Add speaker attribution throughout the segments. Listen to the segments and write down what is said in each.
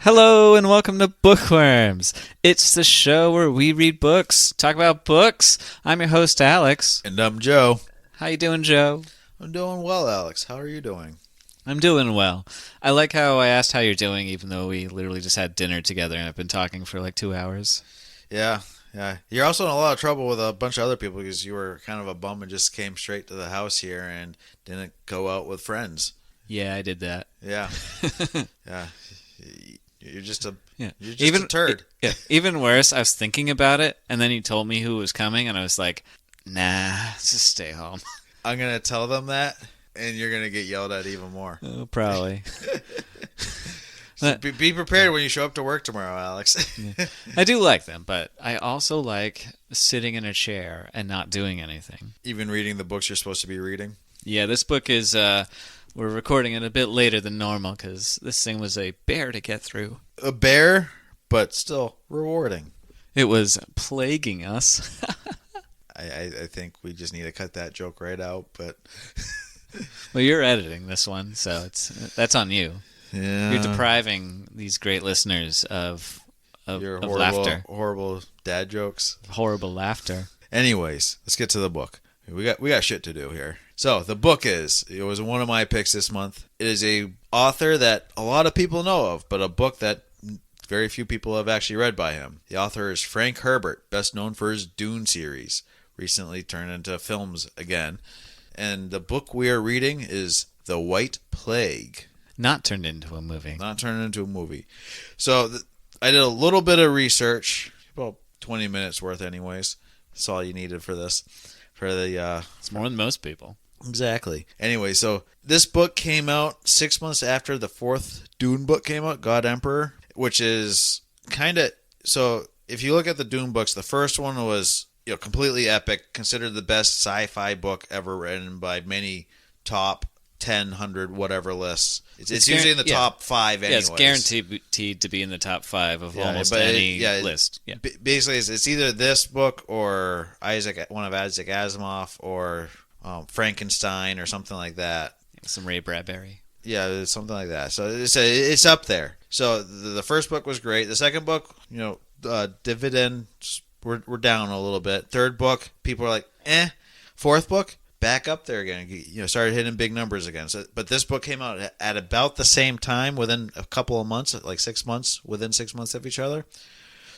Speaker 1: Hello and welcome to Bookworms. It's the show where we read books, talk about books. I'm your host, Alex.
Speaker 2: And I'm Joe.
Speaker 1: How you doing, Joe?
Speaker 2: I'm doing well, Alex. How are you doing?
Speaker 1: I'm doing well. I like how I asked how you're doing, even though we literally just had dinner together and I've been talking for like 2 hours.
Speaker 2: Yeah. You're also in a lot of trouble with a bunch of other people because you were kind of a bum and just came straight to the house here and didn't go out with friends.
Speaker 1: Yeah, I did that.
Speaker 2: Yeah. Yeah. You're just a
Speaker 1: Yeah.
Speaker 2: you're just a turd.
Speaker 1: Yeah. Even worse, I was thinking about it, and then he told me who was coming, and I was like, nah, just stay home.
Speaker 2: I'm going to tell them that, and you're going to get yelled at even more.
Speaker 1: Oh, probably.
Speaker 2: So be prepared when you show up to work tomorrow, Alex.
Speaker 1: Yeah. I do like them, but I also like sitting in a chair and not doing anything.
Speaker 2: Even reading the books you're supposed to be reading.
Speaker 1: Yeah, this book is, we're recording it a bit later than normal because this thing was a bear to get through.
Speaker 2: A bear, but still rewarding.
Speaker 1: It was plaguing us.
Speaker 2: I think we just need to cut that joke right out, but...
Speaker 1: Well, you're editing this one, so that's on you.
Speaker 2: Yeah.
Speaker 1: You're depriving these great listeners of
Speaker 2: Your
Speaker 1: laughter.
Speaker 2: horrible dad jokes.
Speaker 1: Horrible laughter.
Speaker 2: Anyways, let's get to the book. We got shit to do here. So the book it was one of my picks this month. It is a author that a lot of people know of, but a book that very few people have actually read by him. The author is Frank Herbert, best known for his Dune series, recently turned into films again. And the book we are reading is The White Plague.
Speaker 1: Not turned into a movie.
Speaker 2: Not turned into a movie. So I did a little bit of research, about 20 minutes worth anyways. That's all you needed for this.
Speaker 1: It's more than most people.
Speaker 2: Exactly. Anyway, so this book came out 6 months after the fourth Dune book came out, God Emperor, which is kind of... So if you look at the Dune books, the first one was completely epic, considered the best sci-fi book ever written by many top 10, 100, whatever lists. It's usually in the top 5 anyways.
Speaker 1: Yeah, it's guaranteed to be in the top 5 of almost any list. Yeah.
Speaker 2: Basically, it's either this book or one of Isaac Asimov or Frankenstein or something like that.
Speaker 1: Some Ray Bradbury.
Speaker 2: Yeah, something like that. So it's up there. So the first book was great. The second book, dividends were down a little bit. Third book, people were like, eh. Fourth book, back up there again. Started hitting big numbers again. So, but this book came out at about the same time, within a couple of months, like 6 months, within 6 months of each other.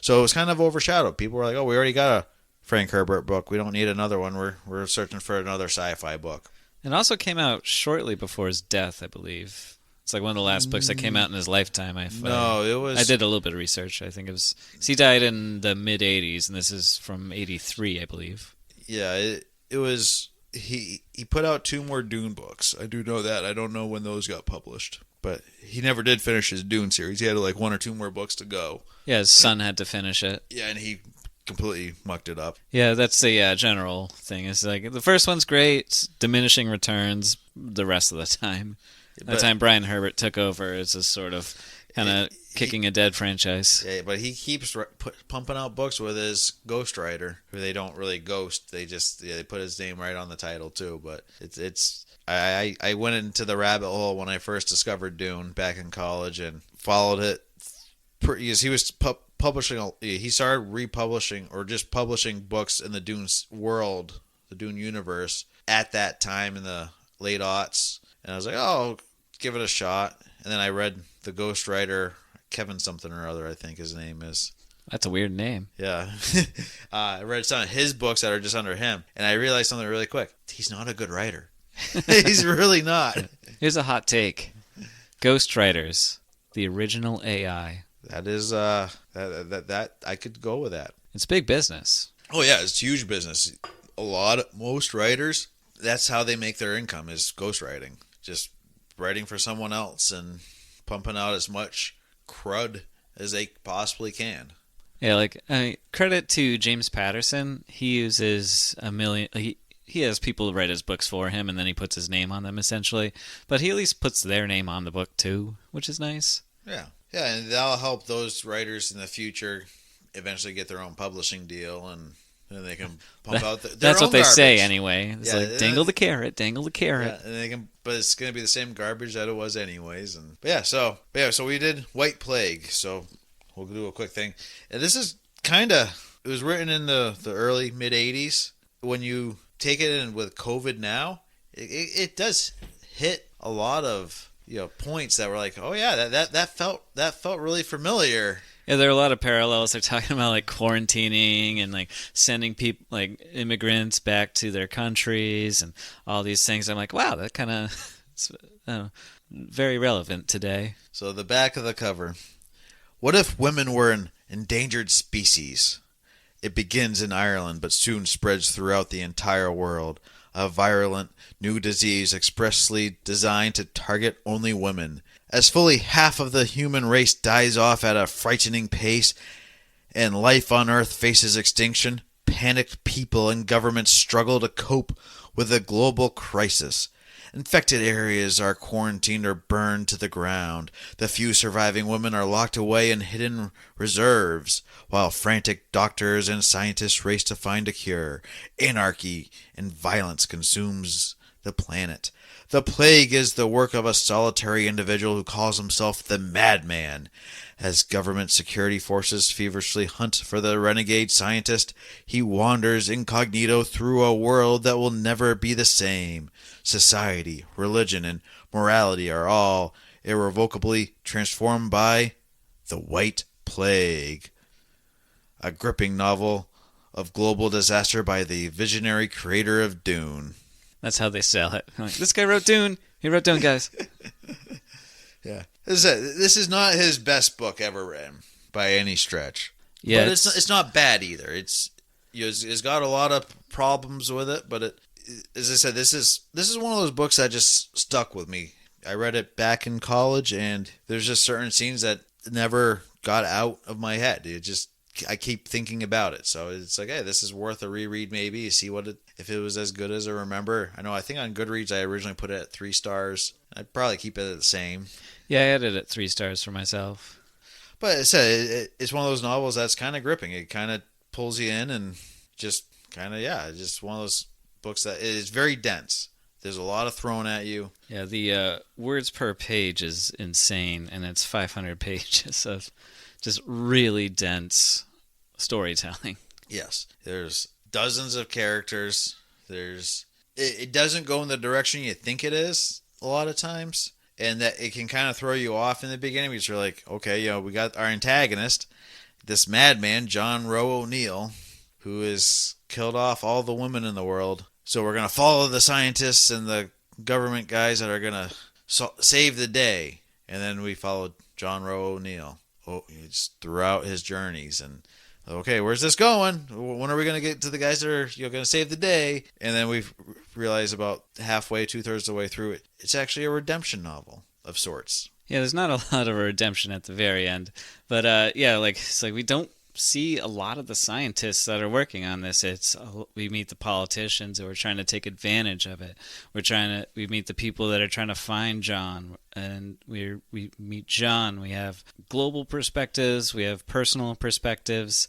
Speaker 2: So it was kind of overshadowed. People were like, "Oh, we already got a Frank Herbert book. We don't need another one. We're searching for another sci-fi book."
Speaker 1: It also came out shortly before his death, I believe. It's like one of the last books that came out in his lifetime.
Speaker 2: No, it was...
Speaker 1: I did a little bit of research. I think it was... He died in the mid-'80s, and this is from 83, I believe.
Speaker 2: Yeah, it was... He put out 2 more Dune books. I do know that. I don't know when those got published. But he never did finish his Dune series. He had like 1 or 2 more books to go.
Speaker 1: Yeah, his son had to finish it.
Speaker 2: Yeah, and he completely mucked it up.
Speaker 1: Yeah, that's the general thing. It's like the first one's great, it's diminishing returns the rest of the time. By the time Brian Herbert took over, it's just sort of kind of kicking a dead franchise.
Speaker 2: Yeah, but he keeps pumping out books with his ghostwriter, who they don't really ghost. They just they put his name right on the title too. But I went into the rabbit hole when I first discovered Dune back in college and followed it. Because he was publishing, he started republishing or just publishing books in the Dune world, the Dune universe at that time in the late aughts. And I was like, oh, give it a shot. And then I read the ghostwriter, Kevin something or other, I think his name is.
Speaker 1: That's a weird name.
Speaker 2: Yeah. I read some of his books that are just under him. And I realized something really quick. He's not a good writer. He's really not.
Speaker 1: Here's a hot take. Ghostwriters, the original AI.
Speaker 2: That is, that I could go with that.
Speaker 1: It's big business.
Speaker 2: Oh, yeah, it's huge business. Most writers, that's how they make their income, is ghostwriting. Just writing for someone else and pumping out as much crud as they possibly can.
Speaker 1: Yeah, credit to James Patterson. He uses he has people who write his books for him, and then he puts his name on them, essentially. But he at least puts their name on the book, too, which is nice.
Speaker 2: Yeah. Yeah, and that'll help those writers in the future eventually get their own publishing deal, and and they can pump out their
Speaker 1: That's
Speaker 2: own
Speaker 1: what they
Speaker 2: garbage.
Speaker 1: say anyway. It's
Speaker 2: Yeah,
Speaker 1: like dangle the carrot, dangle the carrot.
Speaker 2: Yeah, and they can, but it's gonna be the same garbage that it was anyways. And so we did White Plague. So we'll do a quick thing. And this is it was written in the early mid '80s. When you take it in with COVID now, it does hit a lot of points that were like, oh yeah, that felt really familiar.
Speaker 1: Yeah, there are a lot of parallels. They're talking about like quarantining and like sending people, like immigrants, back to their countries and all these things. I'm like, wow, that kind of very relevant today.
Speaker 2: So the back of the cover. What if women were an endangered species? It begins in Ireland, but soon spreads throughout the entire world. A virulent new disease expressly designed to target only women. As fully half of the human race dies off at a frightening pace and life on Earth faces extinction, panicked people and governments struggle to cope with the global crisis. Infected areas are quarantined or burned to the ground. The few surviving women are locked away in hidden reserves, while frantic doctors and scientists race to find a cure. Anarchy and violence consumes the planet. The plague is the work of a solitary individual who calls himself the Madman. As government security forces feverishly hunt for the renegade scientist, he wanders incognito through a world that will never be the same. Society, religion, and morality are all irrevocably transformed by the White Plague. A gripping novel of global disaster by the visionary creator of Dune.
Speaker 1: That's how they sell it. Like, this guy wrote Dune. He wrote Dune, guys.
Speaker 2: Yeah. This is not his best book ever written by any stretch.
Speaker 1: Yeah,
Speaker 2: but it's not bad either. It's got a lot of problems with it, but as I said, this is one of those books that just stuck with me. I read it back in college, and there's just certain scenes that never got out of my head. I keep thinking about it, so it's like, hey, this is worth a reread. Maybe see if it was as good as I remember. I think on Goodreads I originally put it at 3 stars. I'd probably keep it at the same.
Speaker 1: Yeah, I had it at 3 stars for myself.
Speaker 2: But I said it's one of those novels that's kind of gripping. It kind of pulls you in, and just kind of just one of those books that is very dense. There's a lot of thrown at you.
Speaker 1: Yeah, the words per page is insane, and it's 500 pages of just really dense storytelling.
Speaker 2: Yes, there's dozens of characters. It doesn't go in the direction you think it is a lot of times, and that it can kind of throw you off in the beginning because you're like, okay, we got our antagonist, this madman, John Rowe O'Neill, who has killed off all the women in the world. So we're going to follow the scientists and the government guys that are going to save the day. And then we follow John Rowe O'Neill throughout his journeys. And, okay, where's this going? When are we going to get to the guys that are going to save the day? And then we realize about halfway, 2/3 of the way through it, it's actually a redemption novel of sorts.
Speaker 1: Yeah, there's not a lot of redemption at the very end. But, it's like we don't see a lot of the scientists that are working on this. We meet the politicians who are trying to take advantage of it. We meet the people that are trying to find John, and we meet John. We have global perspectives, we have personal perspectives.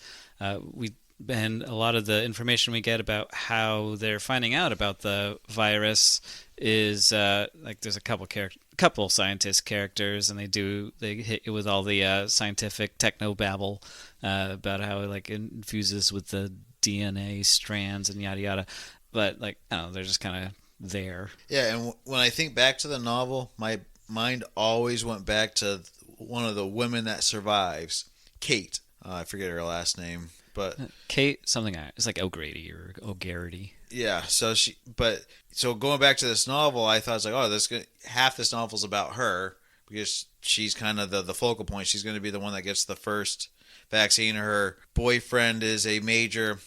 Speaker 1: And a lot of the information we get about how they're finding out about the virus is there's a couple scientist characters, and they hit you with all the scientific techno babble about how it infuses with the DNA strands and yada yada. But I don't know, they're just kind of there.
Speaker 2: Yeah, and when I think back to the novel, my mind always went back to one of the women that survives, Kate. I forget her last name. But
Speaker 1: Kate something, it's like O'Grady or O'Garrity.
Speaker 2: Yeah, so going back to this novel, I thought, it's like, half this novel's about her because she's kind of the focal point. She's going to be the one that gets the first vaccine. Her boyfriend is a major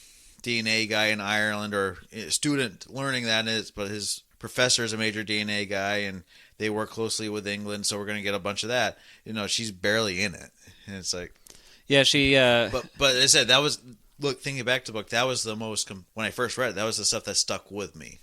Speaker 2: DNA guy in Ireland, or a student learning that is, but his professor is a major DNA guy, and they work closely with England, so we're going to get a bunch of that. She's barely in it, and it's like.
Speaker 1: Yeah, she.
Speaker 2: But as I said, that was thinking back to the book. That was the most when I first read it. That was the stuff that stuck with me.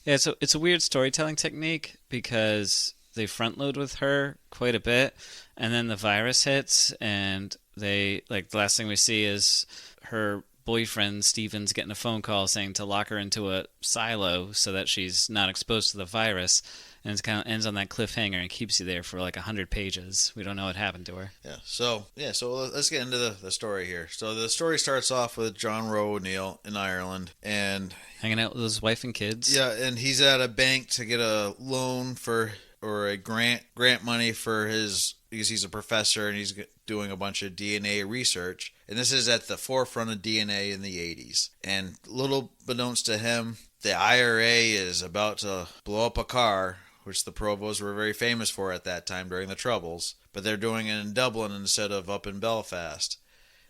Speaker 1: Yeah, it's a weird storytelling technique because they front load with her quite a bit, and then the virus hits, and the last thing we see is her boyfriend, Stephen's getting a phone call saying to lock her into a silo so that she's not exposed to the virus. And it kind of ends on that cliffhanger and keeps you there for like 100 pages. We don't know what happened to her.
Speaker 2: So let's get into the story here. So the story starts off with John Roe O'Neill in Ireland and
Speaker 1: hanging out with his wife and kids.
Speaker 2: Yeah, and he's at a bank to get a loan or a grant money for because he's a professor and he's doing a bunch of DNA research. And this is at the forefront of DNA in the 80s. And little beknownst to him, the IRA is about to blow up a car, which the Provos were very famous for at that time during the Troubles. But they're doing it in Dublin instead of up in Belfast.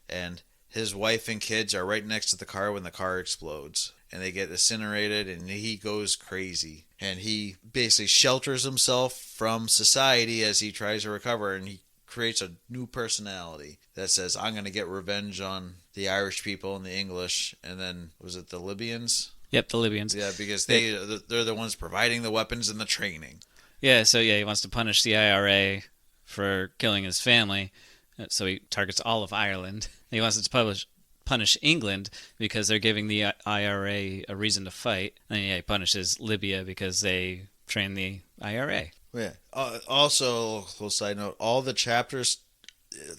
Speaker 2: And his wife and kids are right next to the car when the car explodes. And they get incinerated and he goes crazy. And he basically shelters himself from society as he tries to recover. And he creates a new personality that says, I'm going to get revenge on the Irish people and the English. And then, was it the Libyans?
Speaker 1: Yep, the Libyans.
Speaker 2: Yeah, because they're the ones providing the weapons and the training.
Speaker 1: Yeah, so he wants to punish the IRA for killing his family. So he targets all of Ireland. He wants to punish England because they're giving the IRA a reason to fight. And he punishes Libya because they train the IRA.
Speaker 2: Yeah. Also, a little side note, all the chapters,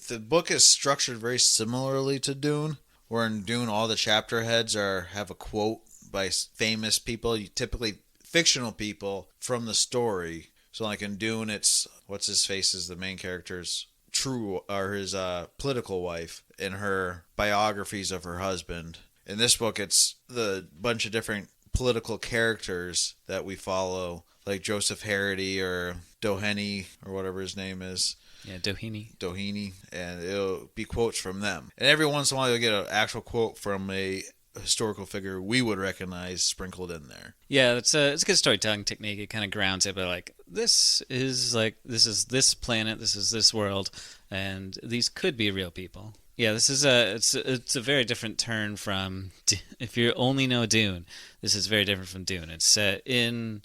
Speaker 2: the book is structured very similarly to Dune, where in Dune all the chapter heads have a quote by famous people, typically fictional people from the story. So like in Dune, it's what's his face is the main character's his political wife in her biographies of her husband. In this book, it's the bunch of different political characters that we follow, like Joseph Harity or Doheny or whatever his name is.
Speaker 1: Yeah,
Speaker 2: Doheny, and it'll be quotes from them. And every once in a while, you'll get an actual quote from a historical figure we would recognize sprinkled in there.
Speaker 1: Yeah, it's a good storytelling technique. It kind of grounds it, but like this is this planet, this is this world, and these could be real people. Yeah, this is it's a very different turn from if you only know Dune. This is very different from Dune. It's set on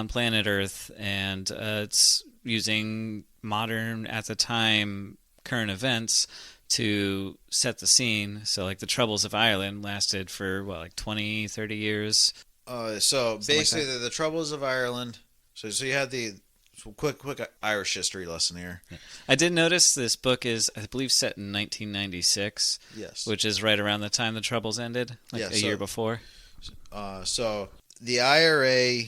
Speaker 1: planet Earth, and it's using modern at the time current events to set the scene. So like the Troubles of Ireland lasted for 20, 30 years.
Speaker 2: So basically like the Troubles of Ireland. So you had the quick Irish history lesson here.
Speaker 1: Yeah. I did notice this book is, I believe, set in 1996.
Speaker 2: Yes.
Speaker 1: Which is right around the time the Troubles ended, a year before.
Speaker 2: So the IRA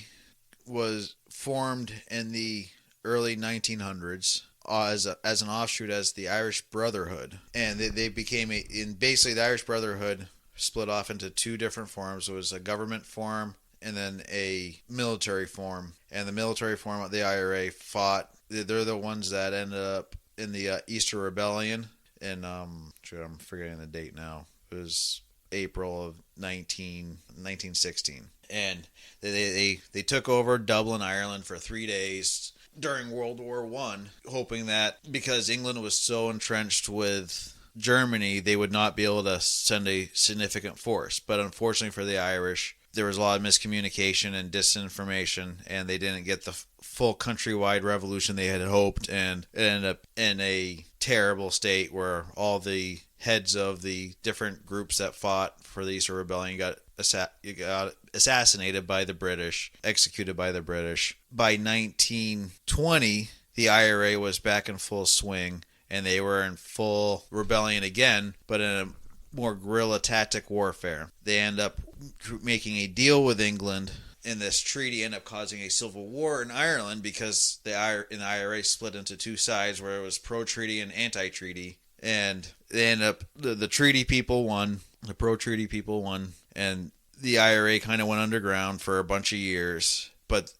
Speaker 2: was formed in the early 1900s. As an offshoot as the Irish Brotherhood, and they became basically the Irish Brotherhood split off into two different forms. It was a government form and then a military form. And the military form of the IRA fought. They're the ones that ended up in the Easter Rebellion. And I'm forgetting the date now. It was April of 1916, and they took over Dublin, Ireland for 3 days during World War I, hoping that because England was so entrenched with Germany, they would not be able to send a significant force. But unfortunately for the Irish, there was a lot of miscommunication and disinformation, and they didn't get the full countrywide revolution they had hoped, and it ended up in a terrible state where all the heads of the different groups that fought for the Easter Rebellion got assassinated by the British, executed by the British. By 1920, the IRA was back in full swing, and they were in full rebellion again, but in a more guerrilla tactic warfare. They end up making a deal with England, and this treaty ended up causing a civil war in Ireland because the IRA split into two sides where it was pro-treaty and anti-treaty. And they end up, the treaty people won, the pro-treaty people won, and the IRA kind of went underground for a bunch of years. But,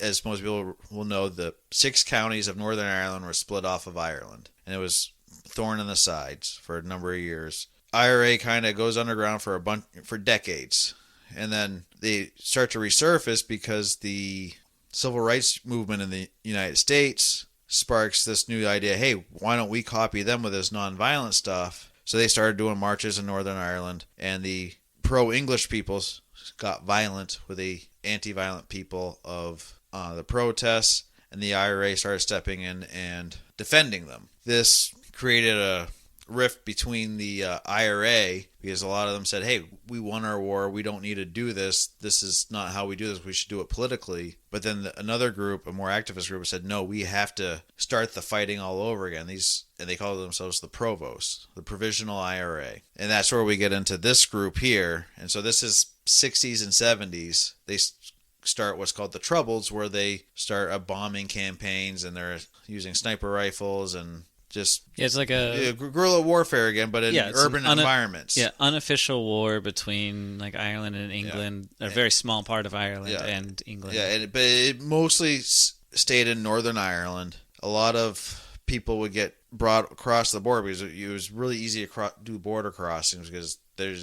Speaker 2: as most people will know, the 6 counties of Northern Ireland were split off of Ireland. And it was thorn in the sides for a number of years. IRA kind of goes underground for decades. And then they start to resurface because the civil rights movement in the United States sparks this new idea, hey, why don't we copy them with this nonviolent stuff? So they started doing marches in Northern Ireland, and the pro-English peoples got violent with the anti-violent people of the protests, and the IRA started stepping in and defending them. This created a rift between the IRA, because a lot of them said, hey, we won our war, we don't need to do this, this is not how we do this, we should do it politically. But then another group, a more activist group, said, no, we have to start the fighting all over again. And they call themselves the Provost, the Provisional IRA. And that's where we get into this group here. And so this is 60s and 70s. They start what's called the Troubles, where they start bombing campaigns, and they're using sniper rifles and just
Speaker 1: it's like a
Speaker 2: guerrilla warfare again, but in urban environments.
Speaker 1: Yeah, unofficial war between like Ireland and England, a very small part of Ireland and England.
Speaker 2: Yeah, but it mostly stayed in Northern Ireland. A lot of people would get brought across the border because it was really easy to do border crossings because there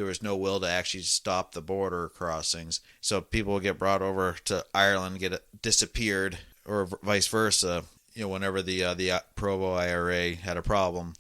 Speaker 2: was no will to actually stop the border crossings. So people would get brought over to Ireland, get disappeared, or vice versa. Whenever the Provo IRA had a problem.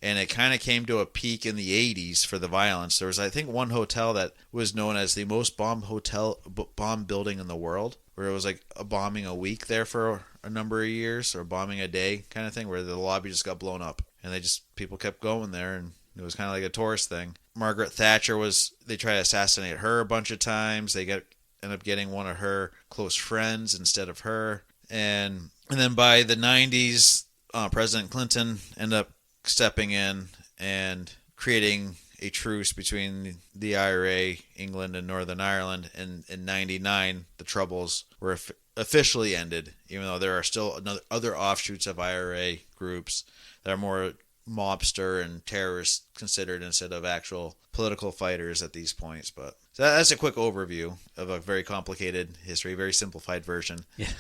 Speaker 2: And it kind of came to a peak in the 80s for the violence. There was, I think, one hotel that was known as the most bombed building in the world, where it was like a bombing a week there for a number of years, or bombing a day kind of thing, where the lobby just got blown up. And people kept going there, and it was kind of like a tourist thing. Margaret Thatcher they tried to assassinate her a bunch of times. They end up getting one of her close friends instead of her. And then by the 90s, President Clinton ended up stepping in and creating a truce between the IRA, England, and Northern Ireland. And in 99, the Troubles were officially ended, even though there are still other offshoots of IRA groups that are more mobster and terrorists considered instead of actual political fighters at these points. But so that's a quick overview of a very complicated history, very simplified version.
Speaker 1: Yeah.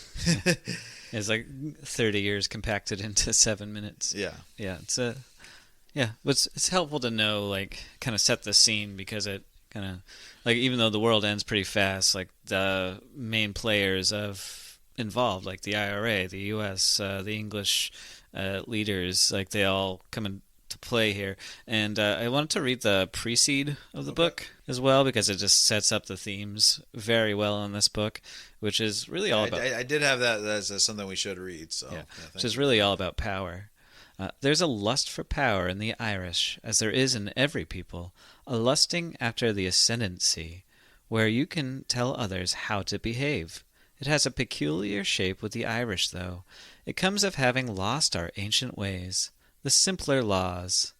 Speaker 1: It's like 30 years compacted into 7 minutes.
Speaker 2: Yeah.
Speaker 1: Yeah. It's helpful to know, like, kind of set the scene, because it kind of, like, even though the world ends pretty fast, like, the main players involved, like the IRA, the U.S., the English leaders, like, they all come into play here. And I wanted to read the precede of the book as well, because it just sets up the themes very well in this book, which is really all about...
Speaker 2: I did have that as something we should read. So
Speaker 1: which is really all about power. There's a lust for power in the Irish, as there is in every people, a lusting after the ascendancy, where you can tell others how to behave. It has a peculiar shape with the Irish, though. It comes of having lost our ancient ways, the simpler laws,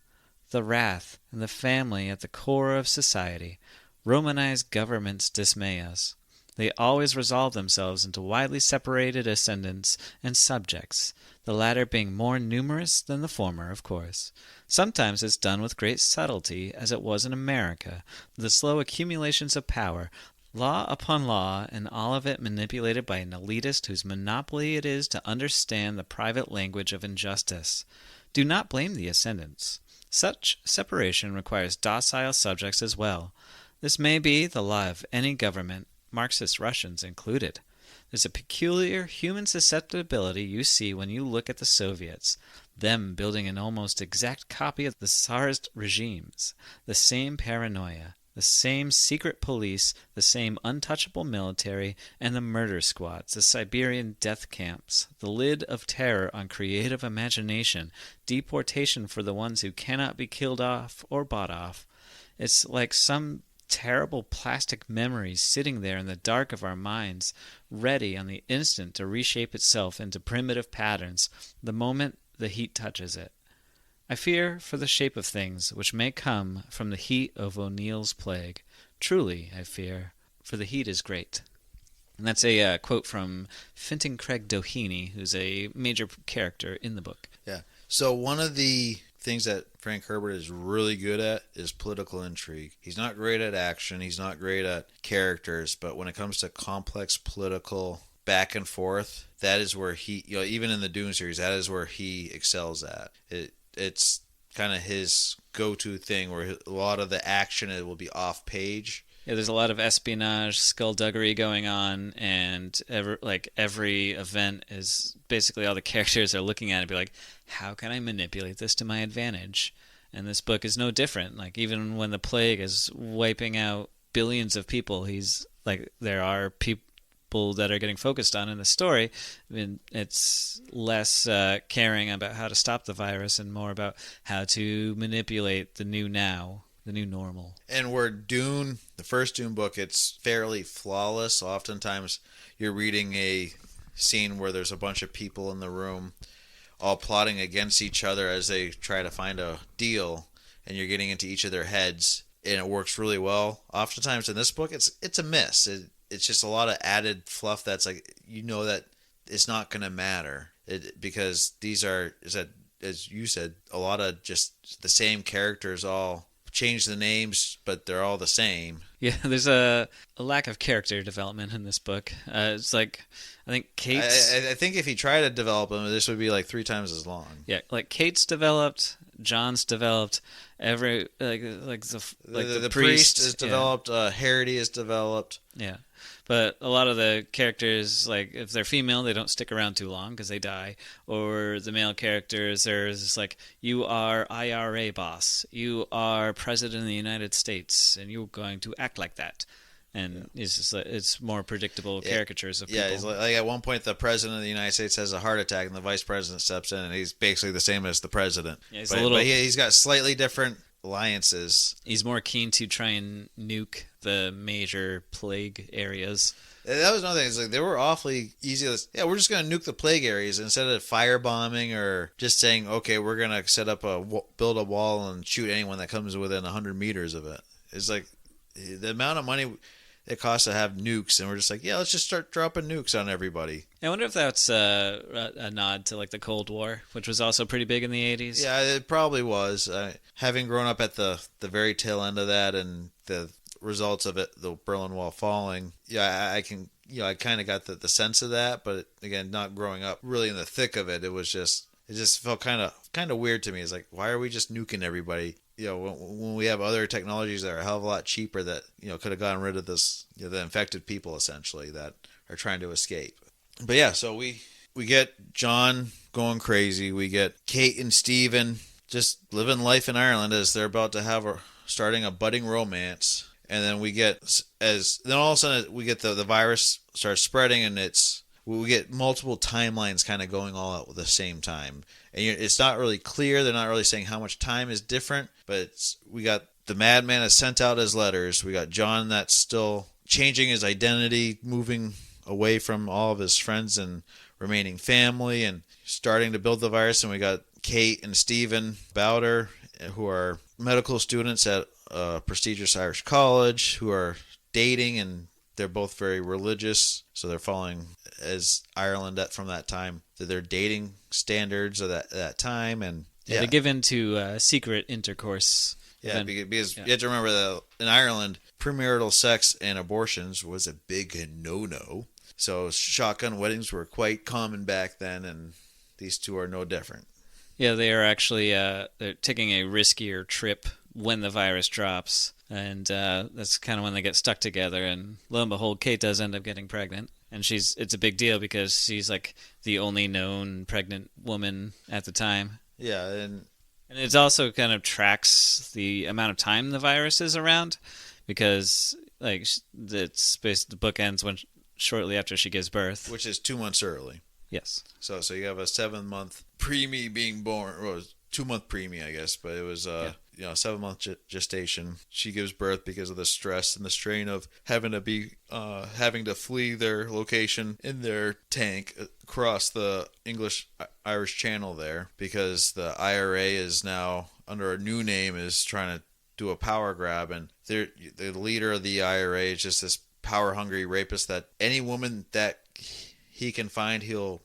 Speaker 1: the wrath and the family at the core of society. Romanized governments dismay us. They always resolve themselves into widely separated ascendants and subjects, the latter being more numerous than the former, of course. Sometimes it's done with great subtlety, as it was in America, the slow accumulations of power, law upon law, and all of it manipulated by an elitist whose monopoly it is to understand the private language of injustice. Do not blame the ascendants. Such separation requires docile subjects as well. This may be the law of any government, Marxist Russians included. There's a peculiar human susceptibility you see when you look at the Soviets, them building an almost exact copy of the Tsarist regimes, the same paranoia, the same secret police, the same untouchable military, and the murder squads, the Siberian death camps, the lid of terror on creative imagination, deportation for the ones who cannot be killed off or bought off. It's like some terrible plastic memory sitting there in the dark of our minds, ready on the instant to reshape itself into primitive patterns the moment the heat touches it. I fear for the shape of things which may come from the heat of O'Neill's plague. Truly, I fear, for the heat is great. And that's a quote from Fintan Craig Doheny, who's a major character in the book.
Speaker 2: Yeah. So one of the things that Frank Herbert is really good at is political intrigue. He's not great at action. He's not great at characters. But when it comes to complex political back and forth, that is where he, even in the Dune series, that is where he excels at. It's kind of his go-to thing, where a lot of the action it will be off-page.
Speaker 1: Yeah, there's a lot of espionage, skullduggery going on, and every event is basically all the characters are looking at it and be like, how can I manipulate this to my advantage? And this book is no different. Like, even when the plague is wiping out billions of people, he's like, there are people that are getting focused on in the story. I mean, it's less caring about how to stop the virus and more about how to manipulate the new now, the new normal.
Speaker 2: And where Dune, the first Dune book, it's fairly flawless. Oftentimes you're reading a scene where there's a bunch of people in the room all plotting against each other as they try to find a deal, and you're getting into each of their heads, and it works really well. Oftentimes in this book, it's a miss. It's just a lot of added fluff that's like, that it's not going to matter. Because these are, as you said, a lot of just the same characters, all change the names, but they're all the same.
Speaker 1: Yeah, there's a lack of character development in this book. It's like, I think Kate's...
Speaker 2: I think if he tried to develop them, this would be like 3 times as long.
Speaker 1: Yeah, like Kate's developed, John's developed, the
Speaker 2: priest is developed, Harity is developed.
Speaker 1: Yeah. But a lot of the characters, like, if they're female, they don't stick around too long because they die. Or the male characters, there's like, you are IRA boss. You are president of the United States, and you're going to act like that. And it's just it's more predictable caricatures of people.
Speaker 2: Yeah, like at one point, the president of the United States has a heart attack, and the vice president steps in, and he's basically the same as the president.
Speaker 1: Yeah,
Speaker 2: but he's got slightly different alliances.
Speaker 1: He's more keen to try and nuke the major plague areas.
Speaker 2: That was another thing. It's like they were awfully easy. We're just going to nuke the plague areas instead of firebombing or just saying, okay, we're going to build a wall and shoot anyone that comes within 100 meters of it. It's like the amount of money it costs to have nukes, and we're just like, let's just start dropping nukes on everybody.
Speaker 1: I wonder if that's a nod to like the Cold War, which was also pretty big in the 80s.
Speaker 2: Yeah, it probably was. Having grown up at the very tail end of that and the results of it, the Berlin Wall falling, I kind of got the sense of that, but again, not growing up really in the thick of it, it just felt kind of weird to me. It's like, why are we just nuking everybody? When we have other technologies that are a hell of a lot cheaper that could have gotten rid of this, the infected people essentially that are trying to escape. But so we get John going crazy. We get Kate and Stephen just living life in Ireland as they're about to starting a budding romance. And then then all of a sudden we get the virus starts spreading, and we get multiple timelines kind of going all out at the same time. And it's not really clear. They're not really saying how much time is different, but we got the madman has sent out his letters. We got John that's still changing his identity, moving away from all of his friends and remaining family, and starting to build the virus. And we got Kate and Stephen Bowder, who are medical students at a prestigious Irish college, who are dating, and they're both very religious, so they're following as Ireland from that time, their dating standards of that time, and
Speaker 1: they give in to secret intercourse.
Speaker 2: Yeah, because you have to remember that in Ireland, premarital sex and abortions was a big no-no. So shotgun weddings were quite common back then, and these two are no different.
Speaker 1: Yeah, they are actually they're taking a riskier trip when the virus drops, and that's kind of when they get stuck together. And lo and behold, Kate does end up getting pregnant, and it's a big deal because she's like the only known pregnant woman at the time.
Speaker 2: Yeah, and
Speaker 1: it also kind of tracks the amount of time the virus is around, because like the book ends shortly after she gives birth,
Speaker 2: which is 2 months early.
Speaker 1: Yes.
Speaker 2: So you have a 7-month preemie being born, or 2-month preemie, I guess, but it was 7-month gestation. She gives birth because of the stress and the strain of having to flee their location in their tank across the English-Irish Channel there, because the IRA is now under a new name, is trying to do a power grab, and the leader of the IRA is just this power-hungry rapist that any woman that he can find, he'll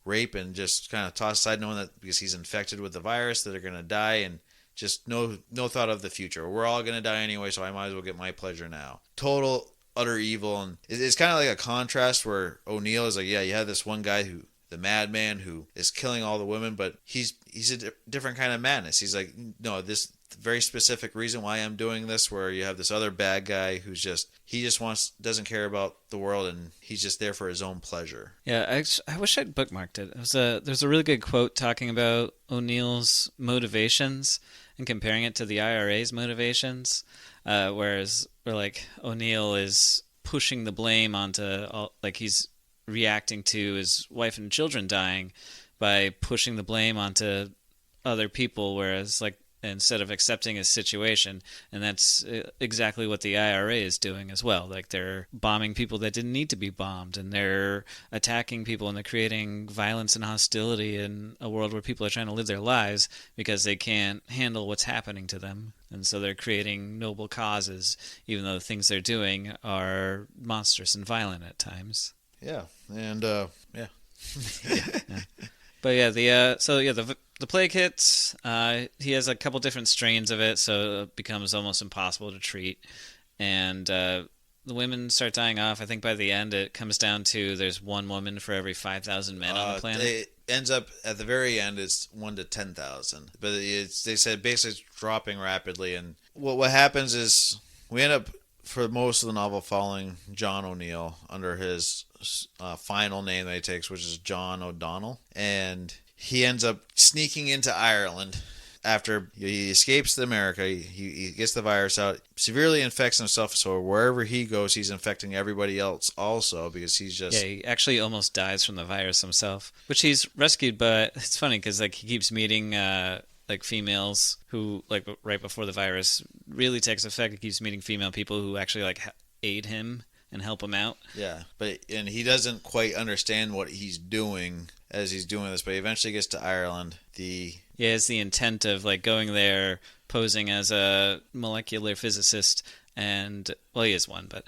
Speaker 2: rape and just kind of toss aside, knowing that because he's infected with the virus that they're going to die, and just no thought of the future. We're all going to die anyway, so I might as well get my pleasure now. Total, utter evil. And it's kind of like a contrast where O'Neill is like, you have this one guy the madman who is killing all the women, but he's a different kind of madness. He's like, no, this very specific reason why I'm doing this, where you have this other bad guy who's doesn't care about the world, and he's just there for his own pleasure.
Speaker 1: Yeah, I wish I'd bookmarked it. There's a really good quote talking about O'Neill's motivations and comparing it to the IRA's motivations, whereas O'Neill is pushing the blame onto he's reacting to his wife and children dying by pushing the blame onto other people, whereas instead of accepting his situation. And that's exactly what the IRA is doing as well. Like, they're bombing people that didn't need to be bombed, and they're attacking people, and they're creating violence and hostility in a world where people are trying to live their lives because they can't handle what's happening to them. And so they're creating noble causes, even though the things they're doing are monstrous and violent at times.
Speaker 2: Yeah, and yeah.
Speaker 1: Yeah. But yeah, the plague hits. He has a couple different strains of it, so it becomes almost impossible to treat. And the women start dying off. I think by the end, it comes down to there's one woman for every 5,000 men on the planet.
Speaker 2: It ends up at the very end, it's 1 to 10,000. But they said basically it's dropping rapidly. And what happens is we end up, for most of the novel, following John O'Neill under his final name that he takes, which is John O'Donnell. And he ends up sneaking into Ireland after he escapes to America. He gets the virus out, severely infects himself, so wherever he goes, he's infecting everybody else also, because he's just...
Speaker 1: Yeah, he actually almost dies from the virus himself, which he's rescued, but it's funny because he keeps meeting... females who, right before the virus really takes effect, he keeps meeting female people who actually aid him and help him out.
Speaker 2: Yeah, and he doesn't quite understand what he's doing as he's doing this, but he eventually gets to Ireland.
Speaker 1: Yeah, it's the intent of going there, posing as a molecular physicist, and he is one, but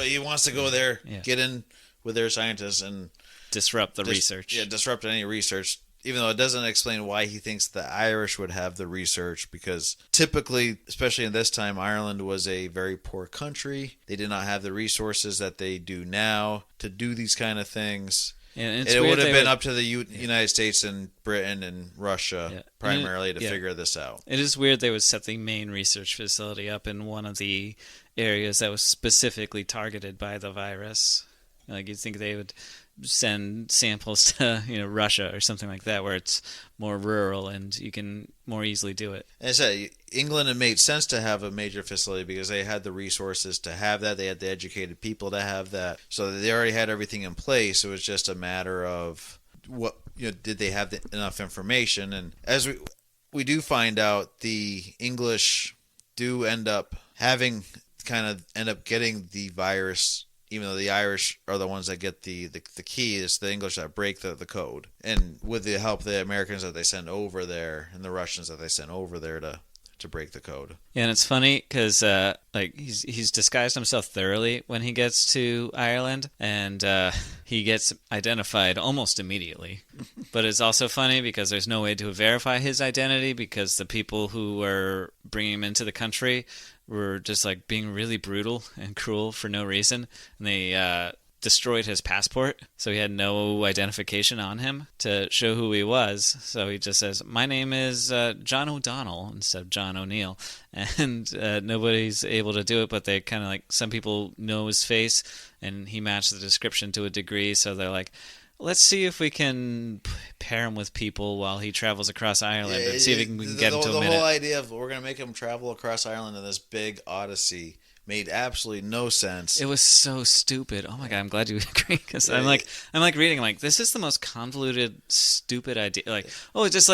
Speaker 2: he wants to go there,
Speaker 1: yeah.
Speaker 2: Get in with their scientists and
Speaker 1: disrupt the research.
Speaker 2: Yeah, disrupt any research. Even though it doesn't explain why he thinks the Irish would have the research, because typically, especially in this time, Ireland was a very poor country. They did not have the resources that they do now to do these kind of things.
Speaker 1: Yeah, and
Speaker 2: it would have been up to the United States and Britain and Russia primarily to figure this out.
Speaker 1: It is weird they would set the main research facility up in one of the areas that was specifically targeted by the virus. You'd think they would send samples to Russia or something like that, where it's more rural and you can more easily do it.
Speaker 2: And I said England, it made sense to have a major facility because they had the resources to have that. They had the educated people to have that, so they already had everything in place. It was just a matter of did they have enough information? And as we do find out, the English do end up getting the virus. Even though the Irish are the ones that get the key, it's the English that break the code. And with the help of the Americans that they send over there and the Russians that they send over there to break the code.
Speaker 1: Yeah, and it's funny because he's disguised himself thoroughly when he gets to Ireland, and he gets identified almost immediately. But it's also funny because there's no way to verify his identity because the people who were bringing him into the country were just being really brutal and cruel for no reason, and they destroyed his passport, so he had no identification on him to show who he was. So he just says, "My name is John O'Donnell" instead of John O'Neill, and nobody's able to do it. But they kind of some people know his face, and he matched the description to a degree. So they're like, let's see if we can pair him with people while he travels across Ireland and see if we can get him to a minute.
Speaker 2: The whole idea of we're going to make him travel across Ireland in this big odyssey made absolutely no sense.
Speaker 1: It was so stupid. Oh my god, I'm glad you agree, because I'm reading, this is the most convoluted, stupid idea. Just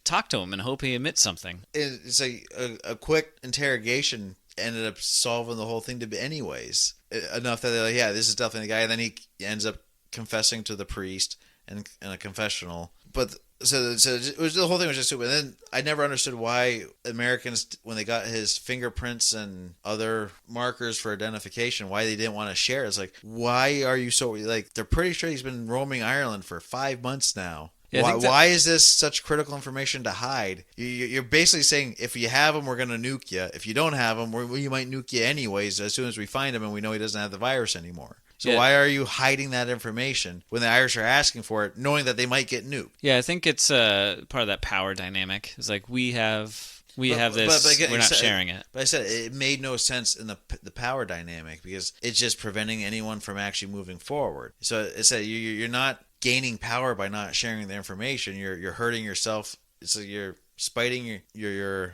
Speaker 1: talk to him and hope he admits something.
Speaker 2: It's a quick interrogation ended up solving the whole thing anyways. Enough that they're yeah, this is definitely the guy, and then he ends up confessing to the priest in a confessional. But so it was, the whole thing was just stupid. And then I never understood why Americans, when they got his fingerprints and other markers for identification, why they didn't want to share. It's why are you so they're pretty sure he's been roaming Ireland for 5 months now. Yeah, why is this such critical information to hide? You're basically saying, if you have him, we're going to nuke you. If you don't have him, we might nuke you anyways as soon as we find him and we know he doesn't have the virus anymore. So why are you hiding that information when the Irish are asking for it, knowing that they might get nuked?
Speaker 1: Yeah, I think it's part of that power dynamic. It's we have this, but again, we're not sharing it.
Speaker 2: But I said it made no sense in the power dynamic because it's just preventing anyone from actually moving forward. So it's you're not gaining power by not sharing the information. You're hurting yourself. It's you're spiting your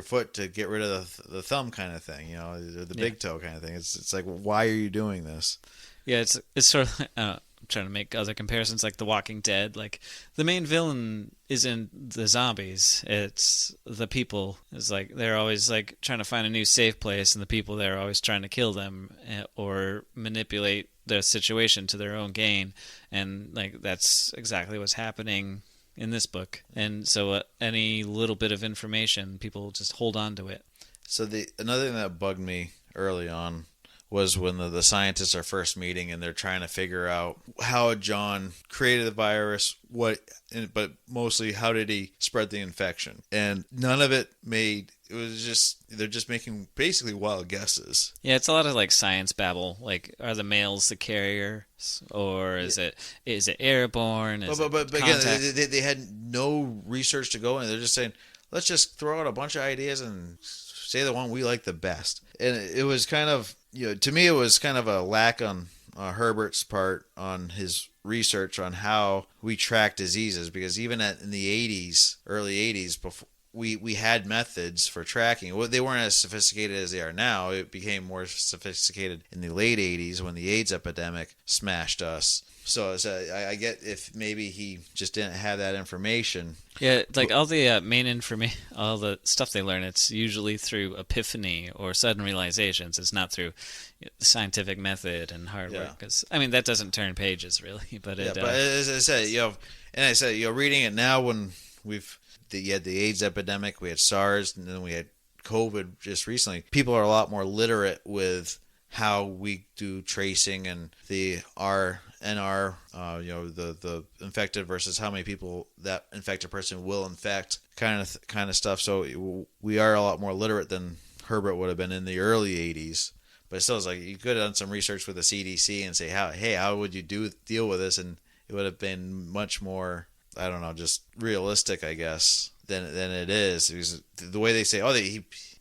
Speaker 2: foot to get rid of the thumb kind of thing, the big toe kind of thing. It's like, why are you doing this?
Speaker 1: Yeah, it's sort of I'm trying to make other comparisons like The Walking Dead. Like the main villain isn't the zombies; it's the people. It's like they're always like trying to find a new safe place, and the people there are always trying to kill them or manipulate the situation to their own gain. And like that's exactly what's happening in this book. And so any little bit of information, people just hold on to it.
Speaker 2: So another thing that bugged me early on was when the scientists are first meeting and they're trying to figure out how John created the virus, but mostly how did he spread the infection. And none of it they're just making basically wild guesses.
Speaker 1: Yeah, it's a lot of like science babble. Like, are the males the carriers, or is it airborne?
Speaker 2: But again, they had no research to go in. They're just saying, let's just throw out a bunch of ideas and say the one we like the best. And it was kind of, to me, it was kind of a lack on Herbert's part on his research on how we track diseases, because even in the early 80s, before we had methods for tracking. Well, they weren't as sophisticated as they are now. It became more sophisticated in the late 80s when the AIDS epidemic smashed us. So I get if maybe he just didn't have that information.
Speaker 1: Yeah, like all the main information, all the stuff they learn, it's usually through epiphany or sudden realizations. It's not through the scientific method and hard work. Because that doesn't turn pages really. But
Speaker 2: but as I said, reading it now when you had the AIDS epidemic, we had SARS, and then we had COVID just recently. People are a lot more literate with how we do tracing and the RNR, the infected versus how many people that infected person will infect, kind of stuff. So we are a lot more literate than Herbert would have been in the early 80s. But still, it's like you could have done some research with the CDC and say, how would you deal with this? And it would have been much more, I don't know, just realistic, I guess, than it is. Because the way they say,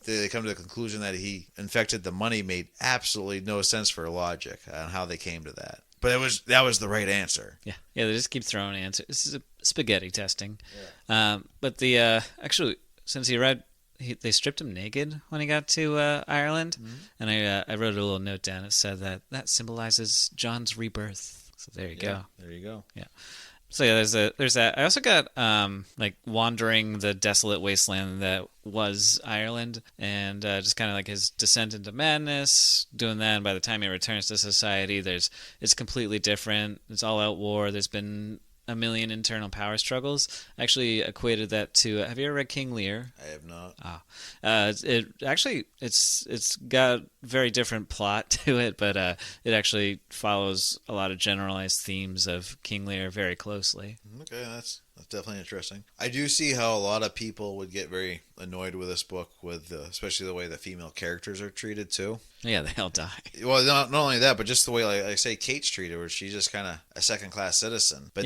Speaker 2: they come to the conclusion that he infected the money made absolutely no sense for logic on how they came to that. But that was the right answer.
Speaker 1: Yeah, they just keep throwing answers. This is a spaghetti testing. Yeah. But actually, since they stripped him naked when he got to Ireland, and I wrote a little note down. It said that symbolizes John's rebirth. So there you go.
Speaker 2: There you go.
Speaker 1: Yeah. So yeah, there's that. I also got like wandering the desolate wasteland that was Ireland, and just kind of like his descent into madness, doing that. And by the time he returns to society, it's completely different. It's all out war. There's been a million internal power struggles. I actually equated that to. Have you ever read King Lear?
Speaker 2: I have not.
Speaker 1: It's got very different plot to it, but it actually follows a lot of generalized themes of King Lear very closely.
Speaker 2: Okay, that's definitely interesting. I do see how a lot of people would get very annoyed with this book, with especially the way the female characters are treated too.
Speaker 1: Yeah, they all die.
Speaker 2: Well, not only that, but just the way, like I say, Kate's treated, where she's just kind of a second-class citizen. But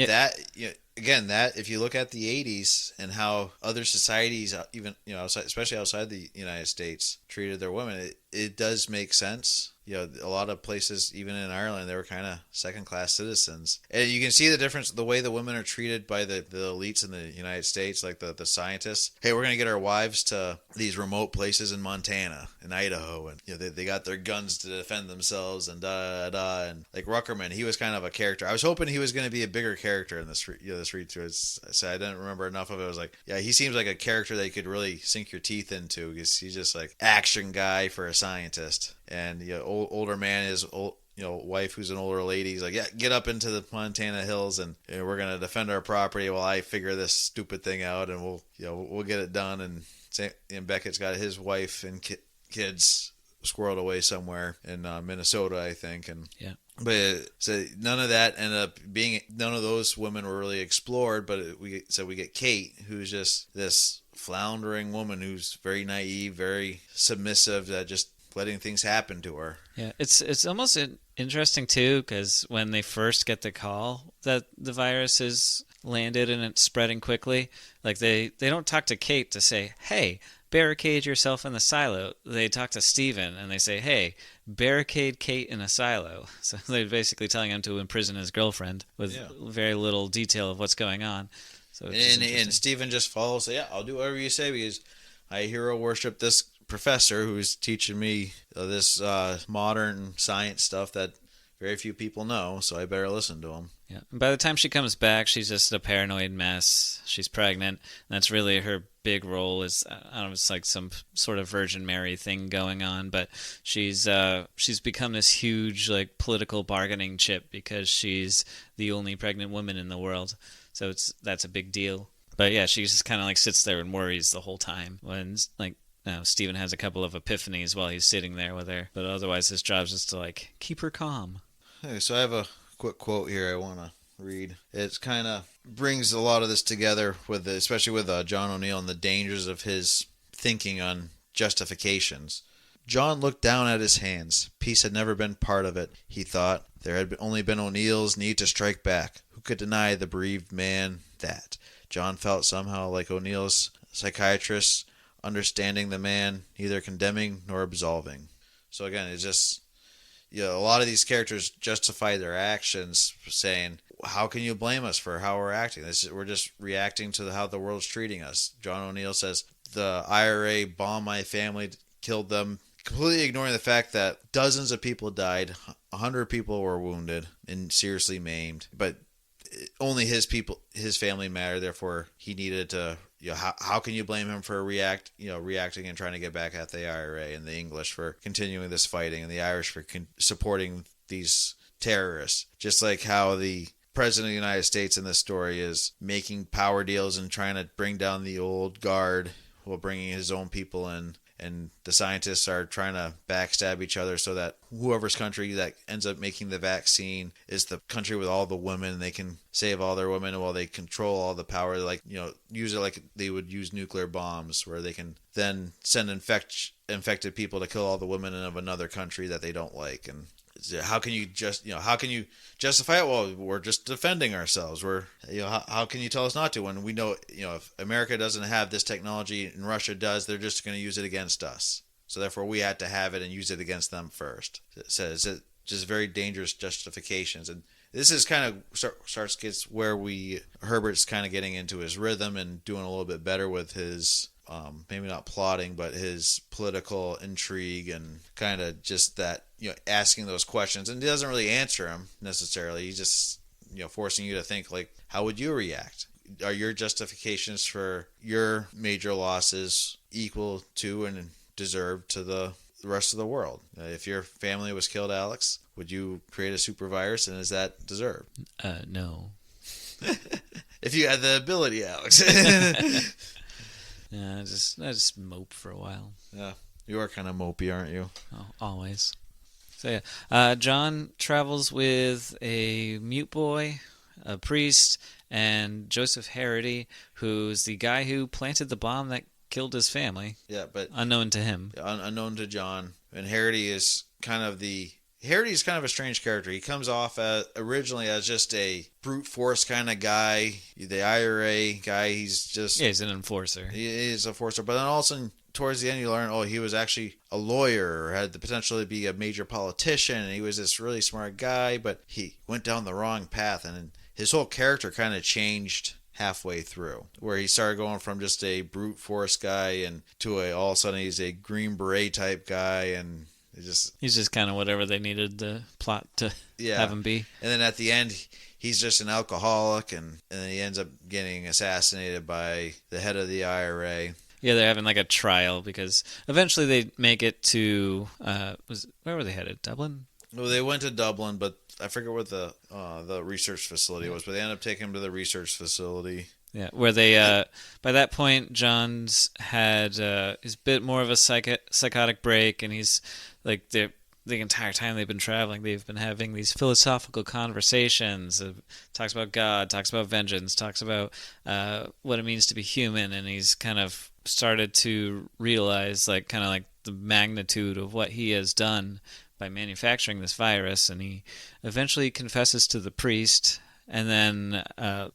Speaker 2: again, if you look at the 80s and how other societies, even especially outside the United States, treated their women, it does make sense. A lot of places, even in Ireland, they were kind of second-class citizens. And you can see the difference, the way the women are treated by the elites in the United States, like the scientists. Hey, we're going to get our wives to these remote places in Montana and Idaho, and they got their guns to defend themselves, and and like Ruckerman, he was kind of a character. I was hoping he was going to be a bigger character in this read-through. So I didn't remember enough of it. I was like, yeah, he seems like a character that you could really sink your teeth into, because he's just like action guy for a scientist. And older man, his wife who's an older lady, he's like, yeah, get up into the Montana hills and we're gonna defend our property while I figure this stupid thing out, and we'll get it done. And Beckett's got his wife and kids squirreled away somewhere in Minnesota, I think. And
Speaker 1: yeah.
Speaker 2: But so none of that ended up none of those women were really explored. But we get Kate, who's just this floundering woman who's very naive, very submissive, that just letting things happen to her.
Speaker 1: Yeah, it's almost interesting too, because when they first get the call that the virus is landed and it's spreading quickly, like they don't talk to Kate to say, hey, barricade yourself in the silo. They talk to Steven and they say, hey, barricade Kate in a silo. So they're basically telling him to imprison his girlfriend with very little detail of what's going on. So which is interesting.
Speaker 2: And Steven just follows. Yeah, I'll do whatever you say because I hero worship this professor who's teaching me this modern science stuff that very few people know. So I better listen to him.
Speaker 1: Yeah. And by the time she comes back, she's just a paranoid mess. She's pregnant, and that's really her big role. Is I don't know, it's like some sort of Virgin Mary thing going on, but she's become this huge like political bargaining chip because she's the only pregnant woman in the world. So that's a big deal. But yeah, she just kind of like sits there and worries the whole time when like. Steven has a couple of epiphanies while he's sitting there with her, but otherwise his job is just to like keep her calm.
Speaker 2: Hey, so I have a quick quote here I want to read. It kind of brings a lot of this together with, especially with John O'Neill and the dangers of his thinking on justifications. John looked down at his hands. Peace had never been part of it, he thought. There had only been O'Neill's need to strike back. Who could deny the bereaved man that? John felt somehow like O'Neill's psychiatrist, understanding the man, neither condemning nor absolving. So again, it's just, a lot of these characters justify their actions, saying, "How can you blame us for how we're acting? We're just reacting to how the world's treating us." John O'Neill says, "The IRA bombed my family, killed them," completely ignoring the fact that dozens of people died, 100 people were wounded and seriously maimed, but only his family mattered. Therefore, he needed to. How can you blame him for reacting and trying to get back at the IRA and the English for continuing this fighting and the Irish for supporting these terrorists? Just like how the President of the United States in this story is making power deals and trying to bring down the old guard while bringing his own people in. And the scientists are trying to backstab each other so that whoever's country that ends up making the vaccine is the country with all the women. They can save all their women while they control all the power. Use it like they would use nuclear bombs, where they can then send infected people to kill all the women of another country that they don't like. And how can you justify it? Well, we're just defending ourselves. How can you tell us not to when we know, if America doesn't have this technology and Russia does, they're just going to use it against us. So therefore we had to have it and use it against them first. It says it just very dangerous justifications. And this is kind of gets where Herbert's kind of getting into his rhythm and doing a little bit better with his maybe not plotting, but his political intrigue and kind of just that, asking those questions. And he doesn't really answer them necessarily. He's just, forcing you to think, like, how would you react? Are your justifications for your major losses equal to and deserved to the rest of the world? If your family was killed, Alex, would you create a super virus, and is that deserved?
Speaker 1: No.
Speaker 2: If you had the ability, Alex.
Speaker 1: Yeah, I just mope for a while.
Speaker 2: Yeah, you are kind of mopey, aren't you?
Speaker 1: Oh, always. So yeah, John travels with a mute boy, a priest, and Joseph Harrity, who's the guy who planted the bomb that killed his family.
Speaker 2: Yeah, but
Speaker 1: unknown to him.
Speaker 2: Unknown to John. And Harrity is kind of a strange character. He comes off originally as just a brute force kind of guy, the IRA guy. He's
Speaker 1: an enforcer.
Speaker 2: He is a enforcer, but then all of a sudden, towards the end, you learn, he was actually a lawyer, or had the potential to be a major politician, and he was this really smart guy, but he went down the wrong path, and his whole character kind of changed halfway through, where he started going from just a brute force guy and to all of a sudden he's a Green Beret type guy, and
Speaker 1: he's just kind of whatever they needed the plot to have him be.
Speaker 2: And then at the end, he's just an alcoholic, and then he ends up getting assassinated by the head of the IRA.
Speaker 1: Yeah, they're having like a trial because eventually they make it to where were they headed? Dublin?
Speaker 2: Well, they went to Dublin, but I forget what the research facility was. But they ended up taking him to the research facility.
Speaker 1: Yeah, where they by that point John's had his bit more of a psychotic break, and he's like the entire time they've been traveling, they've been having these philosophical conversations. Talks about God, talks about vengeance, talks about what it means to be human, and he's kind of started to realize like the magnitude of what he has done by manufacturing this virus, and he eventually confesses to the priest. And then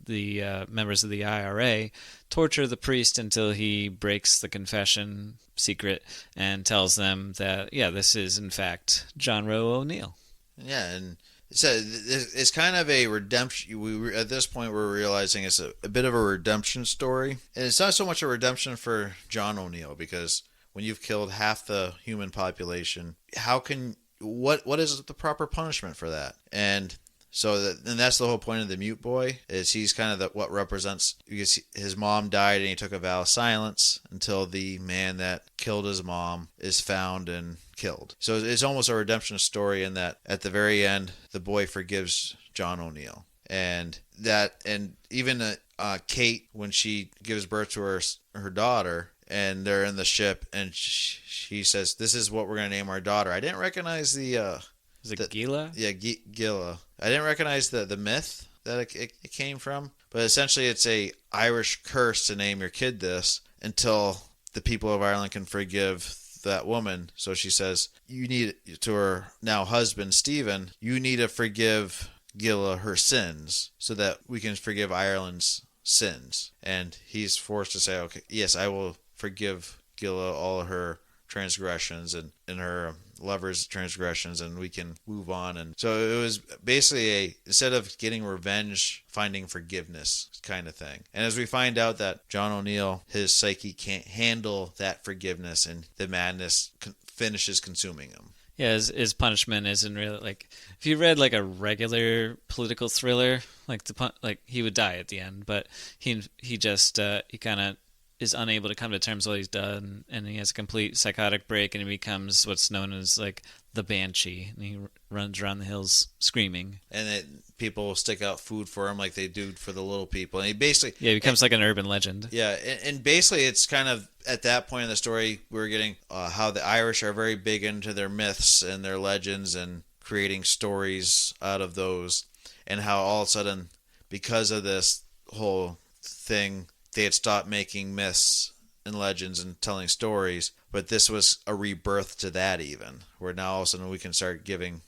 Speaker 1: the members of the IRA torture the priest until he breaks the confession secret and tells them that, this is, in fact, John Rowe O'Neill.
Speaker 2: Yeah, and So it's kind of a redemption. At this point we're realizing it's a bit of a redemption story, and it's not so much a redemption for John O'Neill because when you've killed half the human population, how can what is the proper punishment for that? And that's the whole point of the mute boy is he's kind of what represents because his mom died and he took a vow of silence until the man that killed his mom is found and killed. So it's almost a redemption story in that at the very end the boy forgives John O'Neill and even Kate when she gives birth to her daughter and they're in the ship and she says this is what we're gonna name our daughter. I didn't recognize the.
Speaker 1: Is it Gila?
Speaker 2: Yeah, Gila. I didn't recognize the myth that it came from, but essentially it's a Irish curse to name your kid this until the people of Ireland can forgive that woman. So she says, you need to her now husband, Stephen, you need to forgive Gila her sins so that we can forgive Ireland's sins. And he's forced to say, okay, yes, I will forgive Gila all of her transgressions and her lover's transgressions and we can move on. And so it was basically instead of getting revenge, finding forgiveness kind of thing. And as we find out that John O'Neill, his psyche can't handle that forgiveness and the madness finishes consuming him.
Speaker 1: Yeah, his punishment isn't really like if you read like a regular political thriller, like he would die at the end, but he kind of is unable to come to terms with what he's done, and he has a complete psychotic break, and he becomes what's known as like the Banshee, and he runs around the hills screaming.
Speaker 2: And people stick out food for him like they do for the little people, and he
Speaker 1: becomes like an urban legend.
Speaker 2: Yeah, and basically it's kind of at that point in the story we're getting how the Irish are very big into their myths and their legends and creating stories out of those, and how all of a sudden because of this whole thing they had stopped making myths and legends and telling stories, but this was a rebirth to that even, where now all of a sudden we can start giving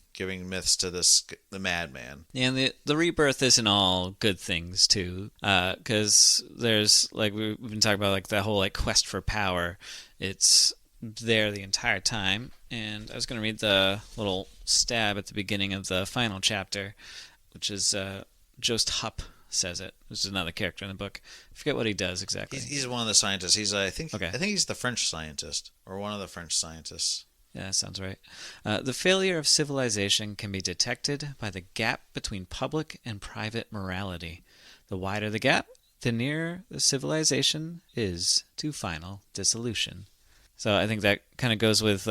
Speaker 2: myths to the madman.
Speaker 1: Yeah, and the rebirth isn't all good things too, because there's like we've been talking about like the whole like quest for power. It's there the entire time, and I was going to read the little stab at the beginning of the final chapter, which is Jost Hupp says it. This is another character in the book. I forget what he does exactly.
Speaker 2: He's one of the scientists. I think he's the French scientist or one of the French scientists.
Speaker 1: Yeah, that sounds right. The failure of civilization can be detected by the gap between public and private morality. The wider the gap, the nearer the civilization is to final dissolution. So I think that kind of goes with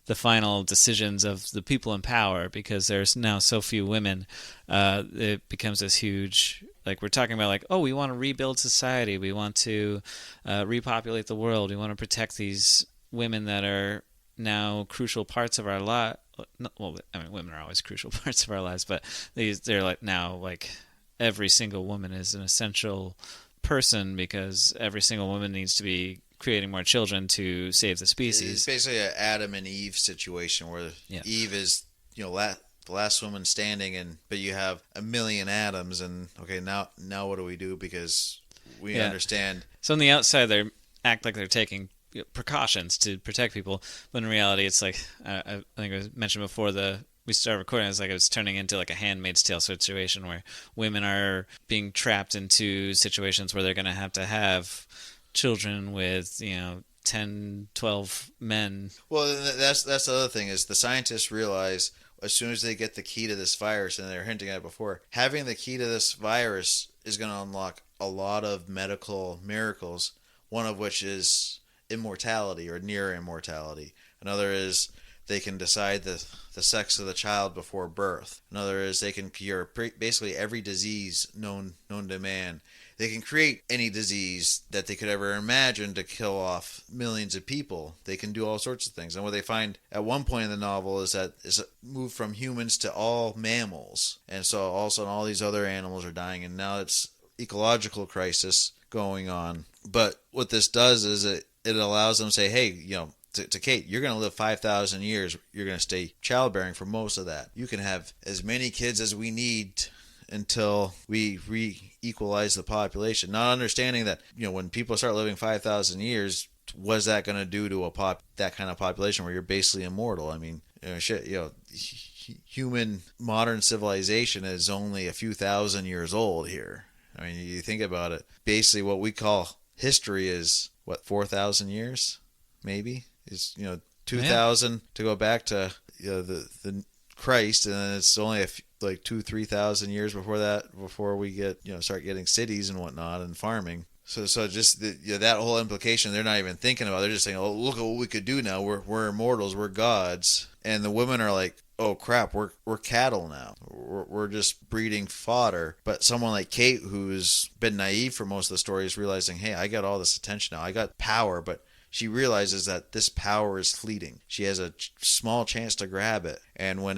Speaker 1: the final decisions of the people in power, because there's now so few women. It becomes this huge, like we're talking about, like, oh, we want to rebuild society, we want to repopulate the world, we want to protect these women that are now crucial parts of our life. Well, I mean, women are always crucial parts of our lives, but they're like now like every single woman is an essential person because every single woman needs to be creating more children to save the species.
Speaker 2: It's basically an Adam and Eve situation where Eve is, the last woman standing, but you have a million Adams, and okay, now what do we do? Because we understand.
Speaker 1: So on the outside, they act like they're taking precautions to protect people, but in reality, it's like I think it was mentioned before we started recording. It's like it was turning into like a Handmaid's Tale situation where women are being trapped into situations where they're going to have children with 10, 12 men.
Speaker 2: Well, that's the other thing is the scientists realize as soon as they get the key to this virus, and they're hinting at it before, having the key to this virus is going to unlock a lot of medical miracles, one of which is immortality or near immortality. Another is they can decide the sex of the child before birth. Another is they can cure basically every disease known to man. They can create any disease that they could ever imagine to kill off millions of people. They can do all sorts of things. And what they find at one point in the novel is that it's moved from humans to all mammals. And so all of a sudden all these other animals are dying, and now it's ecological crisis going on. But what this does is it allows them to say, hey, to Kate, you're going to live 5,000 years. You're going to stay childbearing for most of that. You can have as many kids as we need until we re-equalize the population. Not understanding that, when people start living 5,000 years, what's that going to do to that kind of population where you're basically immortal? I mean, human modern civilization is only a few thousand years old here. I mean, you think about it. Basically, what we call history is what, 4,000 years, maybe is 2,000 to go back to the Christ, and then it's only like 2,000-3,000 years before that, before we get start getting cities and whatnot and farming. So just that whole implication, they're not even thinking about. They're just saying, "Oh, look at what we could do now. We're immortals. We're gods." And the women are like, "Oh crap, we're cattle now. We're just breeding fodder." But someone like Kate, who's been naive for most of the story, is realizing, "Hey, I got all this attention now. I got power." But she realizes that this power is fleeting. She has a small chance to grab it, and when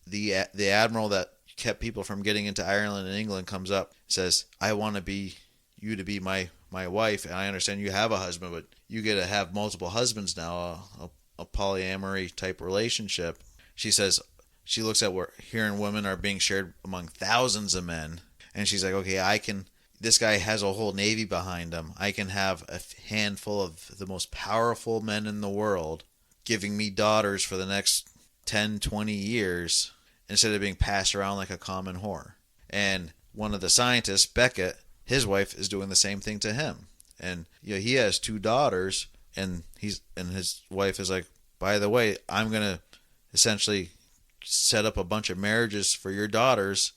Speaker 2: the admiral that kept people from getting into Ireland and England comes up, says, "I want you to be my wife, and I understand you have a husband, but you get to have multiple husbands now, a polyamory type relationship." She says, she looks at where here and women are being shared among thousands of men, and she's like, "Okay, this guy has a whole navy behind him. I can have a handful of the most powerful men in the world giving me daughters for the next 10, 20 years instead of being passed around like a common whore." And one of the scientists, Beckett, his wife is doing the same thing to him. And he has 2 daughters, and his wife is like, "By the way, I'm going to essentially set up a bunch of marriages for your daughters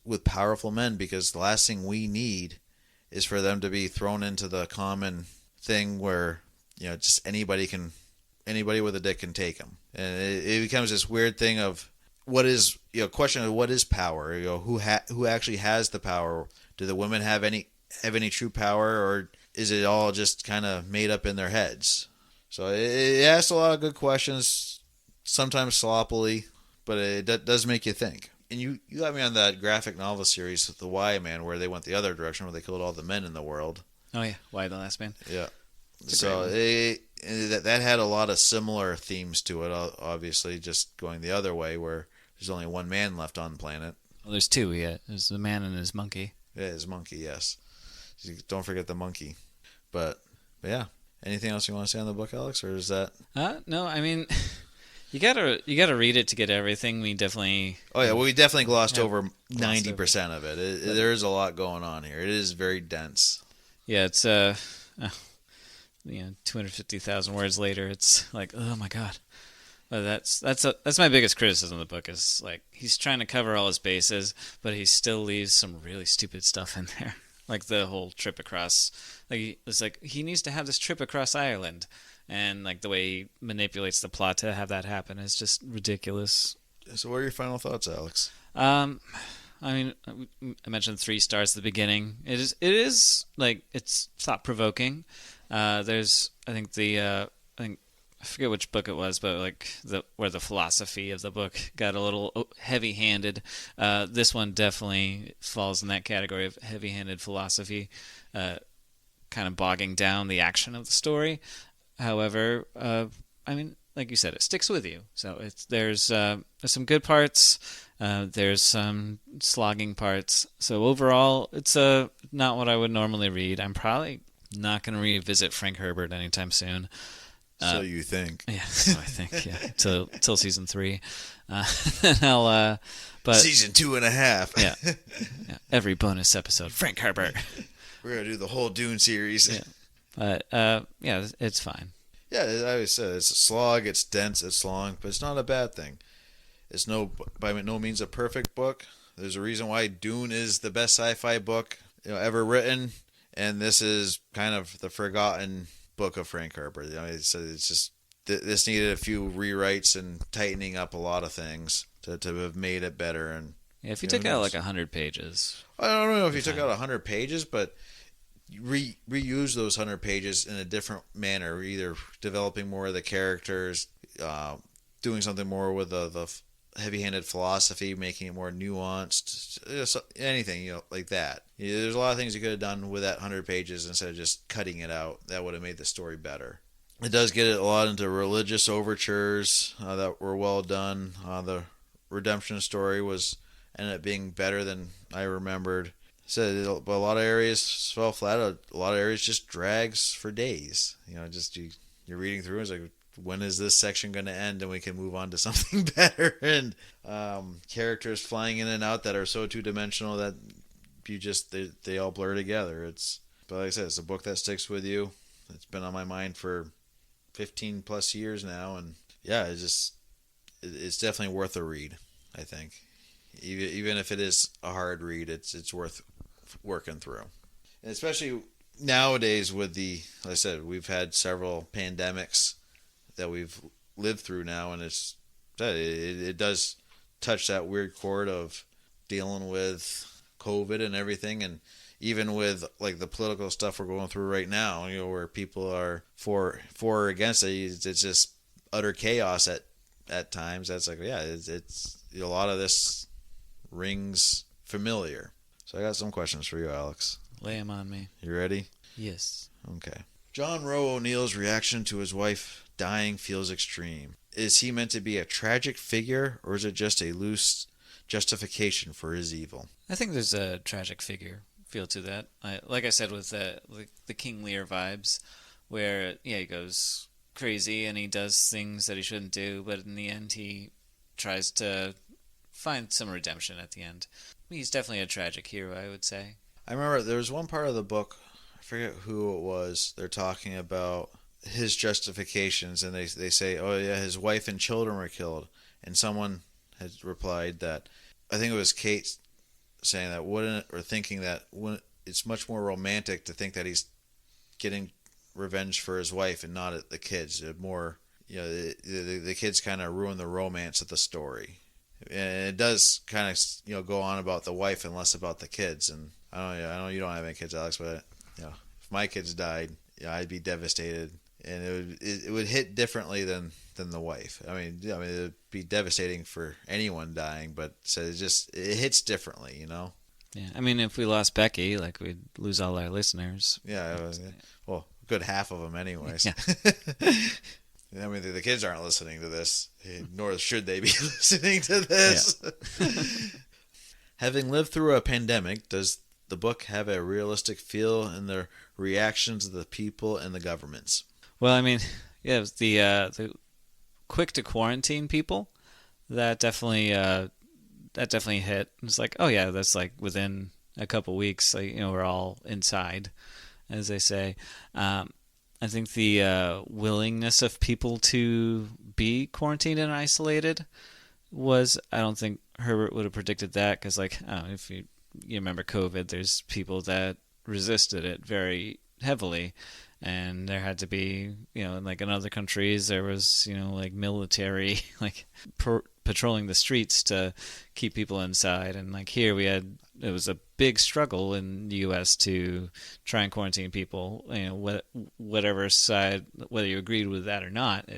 Speaker 2: with powerful men, because the last thing we need is for them to be thrown into the common thing where just anybody with a dick can take them." And it becomes this weird thing of what is question of what is power. Who actually has the power? Do the women have any true power, or is it all just kind of made up in their heads? So it asks a lot of good questions, sometimes sloppily, but it does make you think. And you got me on that graphic novel series, The Y Man, where they went the other direction, where they killed all the men in the world.
Speaker 1: Oh yeah, Y the Last Man.
Speaker 2: Yeah. So that had a lot of similar themes to it, obviously, just going the other way, where there's only one man left on the planet.
Speaker 1: Well, there's 2. Yeah, there's the man and his monkey.
Speaker 2: Yeah, his monkey, yes. Don't forget the monkey. But yeah. Anything else you want to say on the book, Alex, or is that?
Speaker 1: No, I mean, you gotta read it to get everything. We definitely.
Speaker 2: Oh yeah, well, we definitely glossed over 90% of it. There is a lot going on here. It is very dense.
Speaker 1: Yeah, it's 250,000 words later. It's like, oh my god. That's my biggest criticism of the book, is like he's trying to cover all his bases, but he still leaves some really stupid stuff in there, like the whole trip across. It's like he needs to have this trip across Ireland, and like the way he manipulates the plot to have that happen is just ridiculous.
Speaker 2: So, what are your final thoughts, Alex?
Speaker 1: I mean, I mentioned 3 stars at the beginning. It is like it's thought provoking. There's I forget which book it was, but like where the philosophy of the book got a little heavy-handed. This one definitely falls in that category of heavy-handed philosophy, kind of bogging down the action of the story. However, I mean, like you said, it sticks with you. So there's some good parts. There's some slogging parts. So overall, it's not what I would normally read. I'm probably not going to revisit Frank Herbert anytime soon.
Speaker 2: So you think?
Speaker 1: Yeah, so I think. Yeah, till season 3. Then I'll. But
Speaker 2: season 2.5.
Speaker 1: Yeah, every bonus episode, Frank Herbert.
Speaker 2: We're gonna do the whole Dune series.
Speaker 1: Yeah, but yeah, it's fine.
Speaker 2: Yeah, I always said it's a slog. It's dense. It's long, but it's not a bad thing. It's by no means a perfect book. There's a reason why Dune is the best sci-fi book ever written, and this is kind of the forgotten book of Frank Herbert. It's just this needed a few rewrites and tightening up a lot of things to have made it better. And
Speaker 1: yeah, if you took out like 100 pages,
Speaker 2: I don't know if you took out 100 pages, but reuse those 100 pages in a different manner, either developing more of the characters, doing something more with the heavy-handed philosophy, making it more nuanced, anything like that. There's a lot of things you could have done with that 100 pages instead of just cutting it out. That would have made the story better. It does get a lot into religious overtures that were well done. The redemption story ended up being better than I remembered. So a lot of areas fell flat. A lot of areas just drags for days. You're reading through. It's like, when is this section going to end and we can move on to something better? And characters flying in and out that are so two-dimensional that they all blur together. But like I said, it's a book that sticks with you. It's been on my mind for 15 plus years now, and yeah, it's definitely worth a read. I think, even if it is a hard read, it's worth working through, and especially nowadays with like I said, we've had several pandemics that we've lived through now, and it does touch that weird chord of dealing with COVID and everything, and even with like the political stuff we're going through right now, where people are for or against it, it's just utter chaos at times. That's like, yeah, it's a lot of this rings familiar. So I got some questions for you, Alex.
Speaker 1: Lay them on me.
Speaker 2: You ready?
Speaker 1: Yes.
Speaker 2: Okay. John Rowe O'Neill's reaction to his wife dying feels extreme. Is he meant to be a tragic figure, or is it just a loose justification for his evil?
Speaker 1: I think there's a tragic figure feel to that. Like I said, with the King Lear vibes, where he goes crazy and he does things that he shouldn't do, but in the end he tries to find some redemption at the end. He's definitely a tragic hero, I would say.
Speaker 2: I remember there was one part of the book, I forget who it was, they're talking about his justifications, and they say, oh yeah, his wife and children were killed, and someone had replied that, I think it was Kate saying that thinking that it's much more romantic to think that he's getting revenge for his wife and not at the kids. More, the kids kind of ruin the romance of the story, and it does kind of go on about the wife and less about the kids. And I know you don't have any kids, Alex, but if my kids died, I'd be devastated, and it would hit differently than the wife. I mean, it'd be devastating for anyone dying, but so it hits differently,
Speaker 1: Yeah, I mean, if we lost Becky, like, we'd lose all our listeners.
Speaker 2: Yeah, well, a good half of them anyways.
Speaker 1: Yeah.
Speaker 2: I mean, the kids aren't listening to this, nor should they be listening to this. Yeah. Having lived through a pandemic, does the book have a realistic feel in the reactions of the people and the governments?
Speaker 1: Well, I mean, yeah, the quick to quarantine people, that definitely hit. It's like, oh yeah, that's like within a couple weeks, like, we're all inside, as they say. I think the willingness of people to be quarantined and isolated I don't think Herbert would have predicted that, because, like, if you remember COVID, there's people that resisted it very heavily, and there had to be, like in other countries, there was, like military, like patrolling the streets to keep people inside, and like here it was a big struggle in the U.S. to try and quarantine people. Whatever side, whether you agreed with that or not,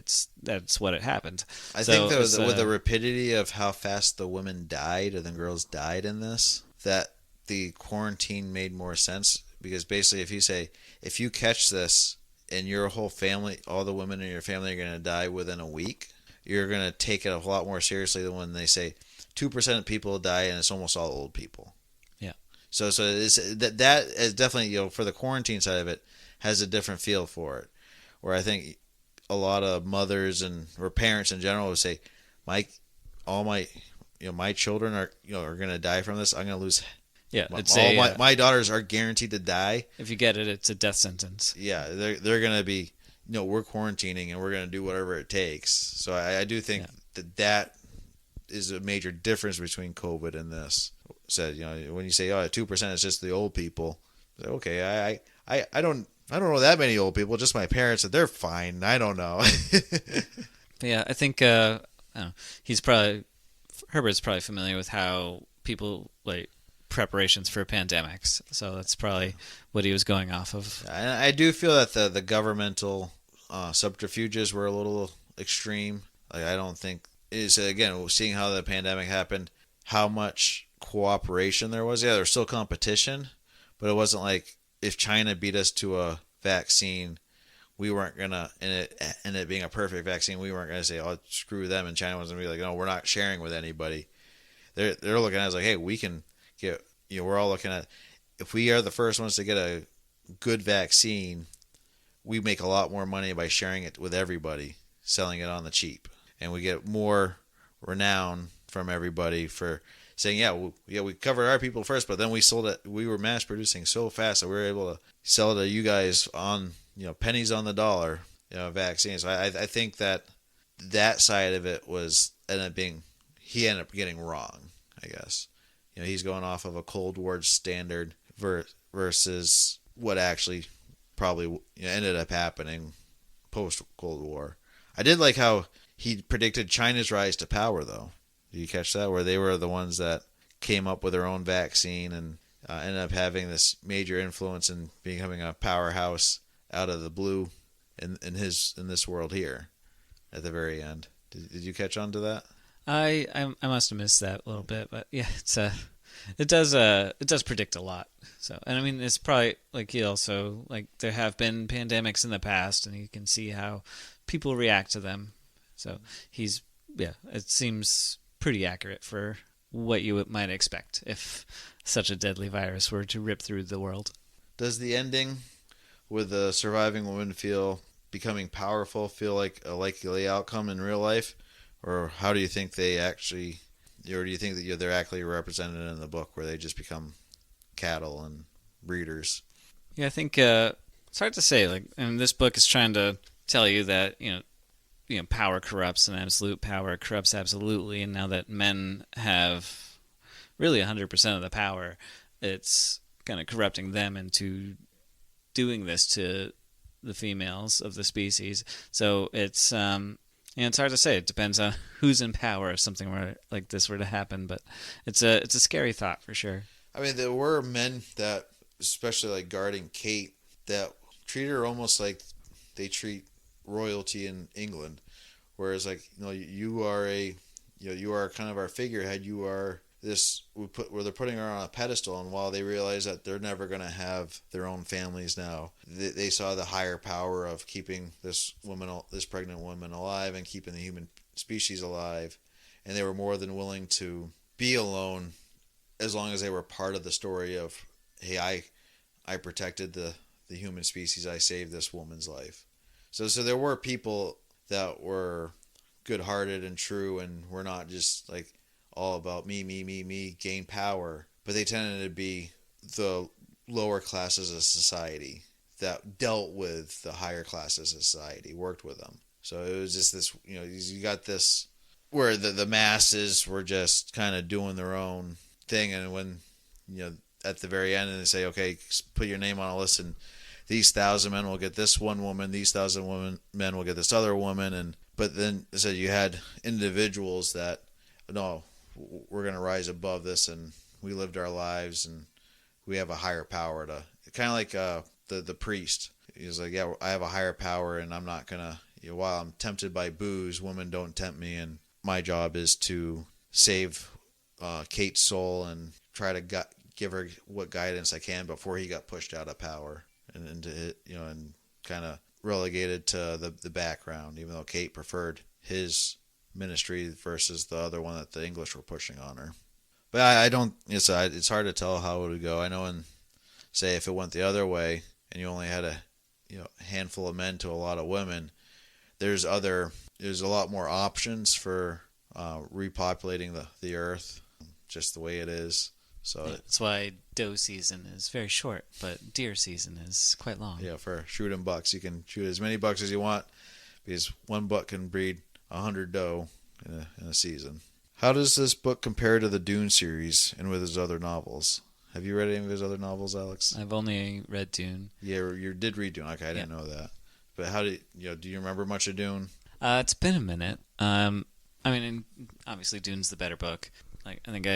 Speaker 1: that's what it happened.
Speaker 2: I think that with the rapidity of how fast the women died or the girls died in this, that the quarantine made more sense, because basically if you catch this and your whole family, all the women in your family are going to die within a week, you're going to take it a lot more seriously than when they say 2% of people die and it's almost all old people.
Speaker 1: Yeah.
Speaker 2: So that is definitely, for the quarantine side of it, has a different feel for it. Where I think a lot of mothers or parents in general would say, my children are going to die from this. I'm going to lose.
Speaker 1: Yeah,
Speaker 2: my daughters are guaranteed to die.
Speaker 1: If you get it, it's a death sentence.
Speaker 2: Yeah, they're going to be, we're quarantining and we're going to do whatever it takes. So I do think that is a major difference between COVID and this. So, when you say, 2% is just the old people, okay, I don't know that many old people, just my parents, and they're fine. I don't know.
Speaker 1: But yeah, I think Herbert's probably familiar with how people like preparations for pandemics, so that's probably what he was going off of.
Speaker 2: I do feel that the governmental subterfuges were a little extreme. Like, I don't think again, seeing how the pandemic happened, how much cooperation there was. Yeah, there's still competition, but it wasn't like if China beat us to a vaccine, we weren't gonna, and it being a perfect vaccine, we weren't gonna say, oh, screw them, and China was gonna be like, no, we're not sharing with anybody. They're looking at us like, hey, we can get, we're all looking at, if we are the first ones to get a good vaccine, we make a lot more money by sharing it with everybody. selling it on the cheap, and we get more renown from everybody for saying, we covered our people first, but then we sold it. We were mass producing so fast that we were able to sell it to you guys on pennies on the dollar, vaccines. So I think that side of it he ended up getting wrong, I guess. He's going off of a Cold War standard versus what actually probably ended up happening post Cold War. I did like how he predicted China's rise to power, though. Did you catch that? Where they were the ones that came up with their own vaccine and ended up having this major influence in becoming a powerhouse out of the blue in this world here at the very end. Did you catch on to that?
Speaker 1: I must have missed that a little bit, but yeah, it does predict a lot. So, and I mean, it's probably like he also like there have been pandemics in the past, and you can see how people react to them. So it seems pretty accurate for what you might expect if such a deadly virus were to rip through the world.
Speaker 2: Does the ending with the surviving woman becoming powerful feel like a likely outcome in real life? Or how do you think they actually, or do you think that they're actually represented in the book where they just become cattle and breeders?
Speaker 1: Yeah, I think it's hard to say. Like, and this book is trying to tell you that power corrupts, and absolute power corrupts absolutely. And now that men have really 100% of the power, it's kind of corrupting them into doing this to the females of the species. So it's it's hard to say. It depends on who's in power if something like this were to happen. But it's a scary thought for sure.
Speaker 2: I mean, there were men that, especially like guarding Kate, that treat her almost like they treat royalty in England, whereas like you are kind of our figurehead. You are this where they're putting her on a pedestal, and while they realize that they're never going to have their own families now, they saw the higher power of keeping this pregnant woman alive and keeping the human species alive, and they were more than willing to be alone as long as they were part of the story of, hey, I protected the human species, I saved this woman's life. So there were people that were good-hearted and true, and were not just like all about me, gain power. But they tended to be the lower classes of society that dealt with the higher classes of society, worked with them. So it was just this, you got this where the masses were just kind of doing their own thing, and when at the very end, and they say, okay, put your name on a list, and these 1,000 men will get this one woman, these 1,000 men will get this other woman, but then they said you had individuals that, no, we're going to rise above this, and we lived our lives, and we have a higher power to, kind of like the priest. He's like, yeah, I have a higher power, and I'm not going to, while I'm tempted by booze, women don't tempt me, and my job is to save Kate's soul and try to give her what guidance I can before he got pushed out of power and kind of relegated to the background, even though Kate preferred his ministry versus the other one that the English were pushing on her. But I don't. It's hard to tell how it would go. I know, and say if it went the other way and you only had a handful of men to a lot of women, there's a lot more options for repopulating the earth, just the way it is. So
Speaker 1: that's why doe season is very short, but deer season is quite long.
Speaker 2: Yeah, for shooting bucks, you can shoot as many bucks as you want because one buck can breed 100 doe in a season. How does this book compare to the Dune series and with his other novels? Have you read any of his other novels, Alex?
Speaker 1: I've only read Dune.
Speaker 2: Yeah, you did read Dune. Okay, I didn't know that. But how do you remember much of Dune?
Speaker 1: It's been a minute. I mean, obviously Dune's the better book. Like I think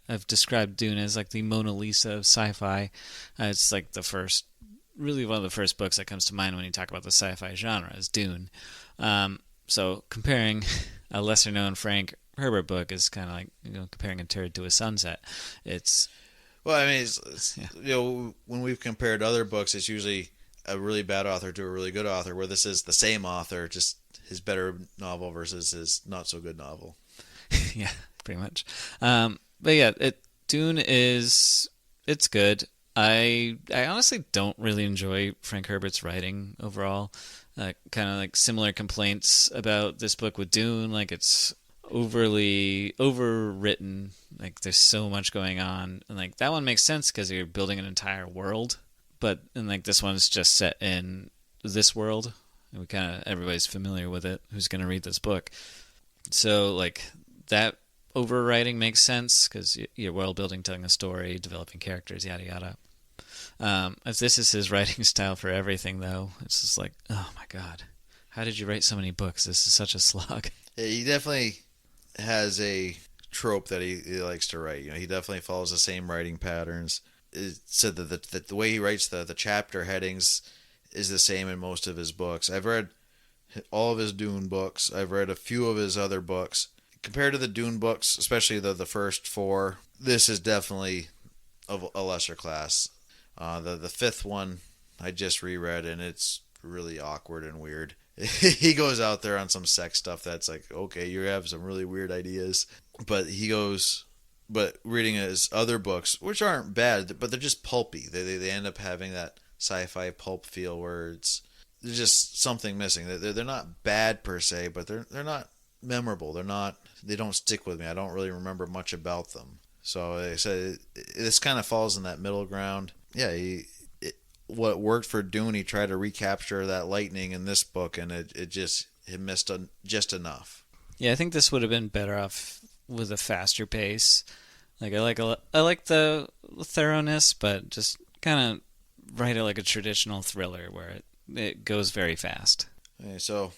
Speaker 1: I've described Dune as like the Mona Lisa of sci-fi. It's like really one of the first books that comes to mind when you talk about the sci-fi genre is Dune. So comparing a lesser-known Frank Herbert book is kind of like comparing a turd to a sunset.
Speaker 2: Well, I mean, when we've compared other books, it's usually a really bad author to a really good author, where this is the same author, just his better novel versus his not so good novel.
Speaker 1: Yeah, pretty much. But yeah, Dune it's good. I honestly don't really enjoy Frank Herbert's writing overall. Kind of like similar complaints about this book with Dune. Like it's overly overwritten. Like there's so much going on, and like that one makes sense because you're building an entire world. But and like this one's just set in this world, and we kind of everybody's familiar with it. Who's gonna read this book? So like that overwriting makes sense because you're world building, telling a story, developing characters, yada yada. If this is his writing style for everything, though, it's just like, oh my god, how did you write so many books? This is such a slog.
Speaker 2: Yeah, he definitely has a trope that he likes to write. You know, he definitely follows the same writing patterns. It said that the way he writes the chapter headings is the same in most of his books. I've read all of his Dune books. I've read a few of his other books. Compared to the Dune books, especially the first four, this is definitely of a lesser class. The fifth one I just reread, and it's really awkward and weird. He goes out there on some sex stuff that's like, okay, you have some really weird ideas. But reading his other books, which aren't bad, but they're just pulpy. They end up having that sci-fi pulp feel where there's just something missing. They're not bad per se, but they're not memorable. They don't stick with me. I don't really remember much about them. So like I said, this kind of falls in that middle ground. Yeah, what worked for Dune, he tried to recapture that lightning in this book, and it missed just enough.
Speaker 1: Yeah, I think this would have been better off with a faster pace. Like I like the thoroughness, but just kind of write it like a traditional thriller where it goes very fast.
Speaker 2: Okay, so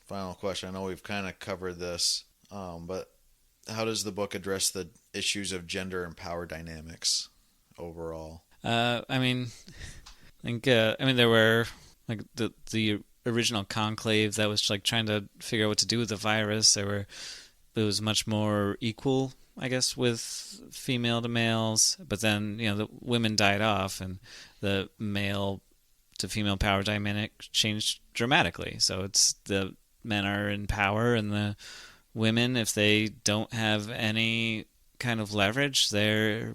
Speaker 2: final question. I know we've kind of covered this, but how does the book address the issues of gender and power dynamics overall?
Speaker 1: I mean, there were like the original conclave that was like trying to figure out what to do with the virus. It was much more equal, I guess, with female to males. But then the women died off, and the male to female power dynamic changed dramatically. So it's the men are in power, and the women, if they don't have any kind of leverage, they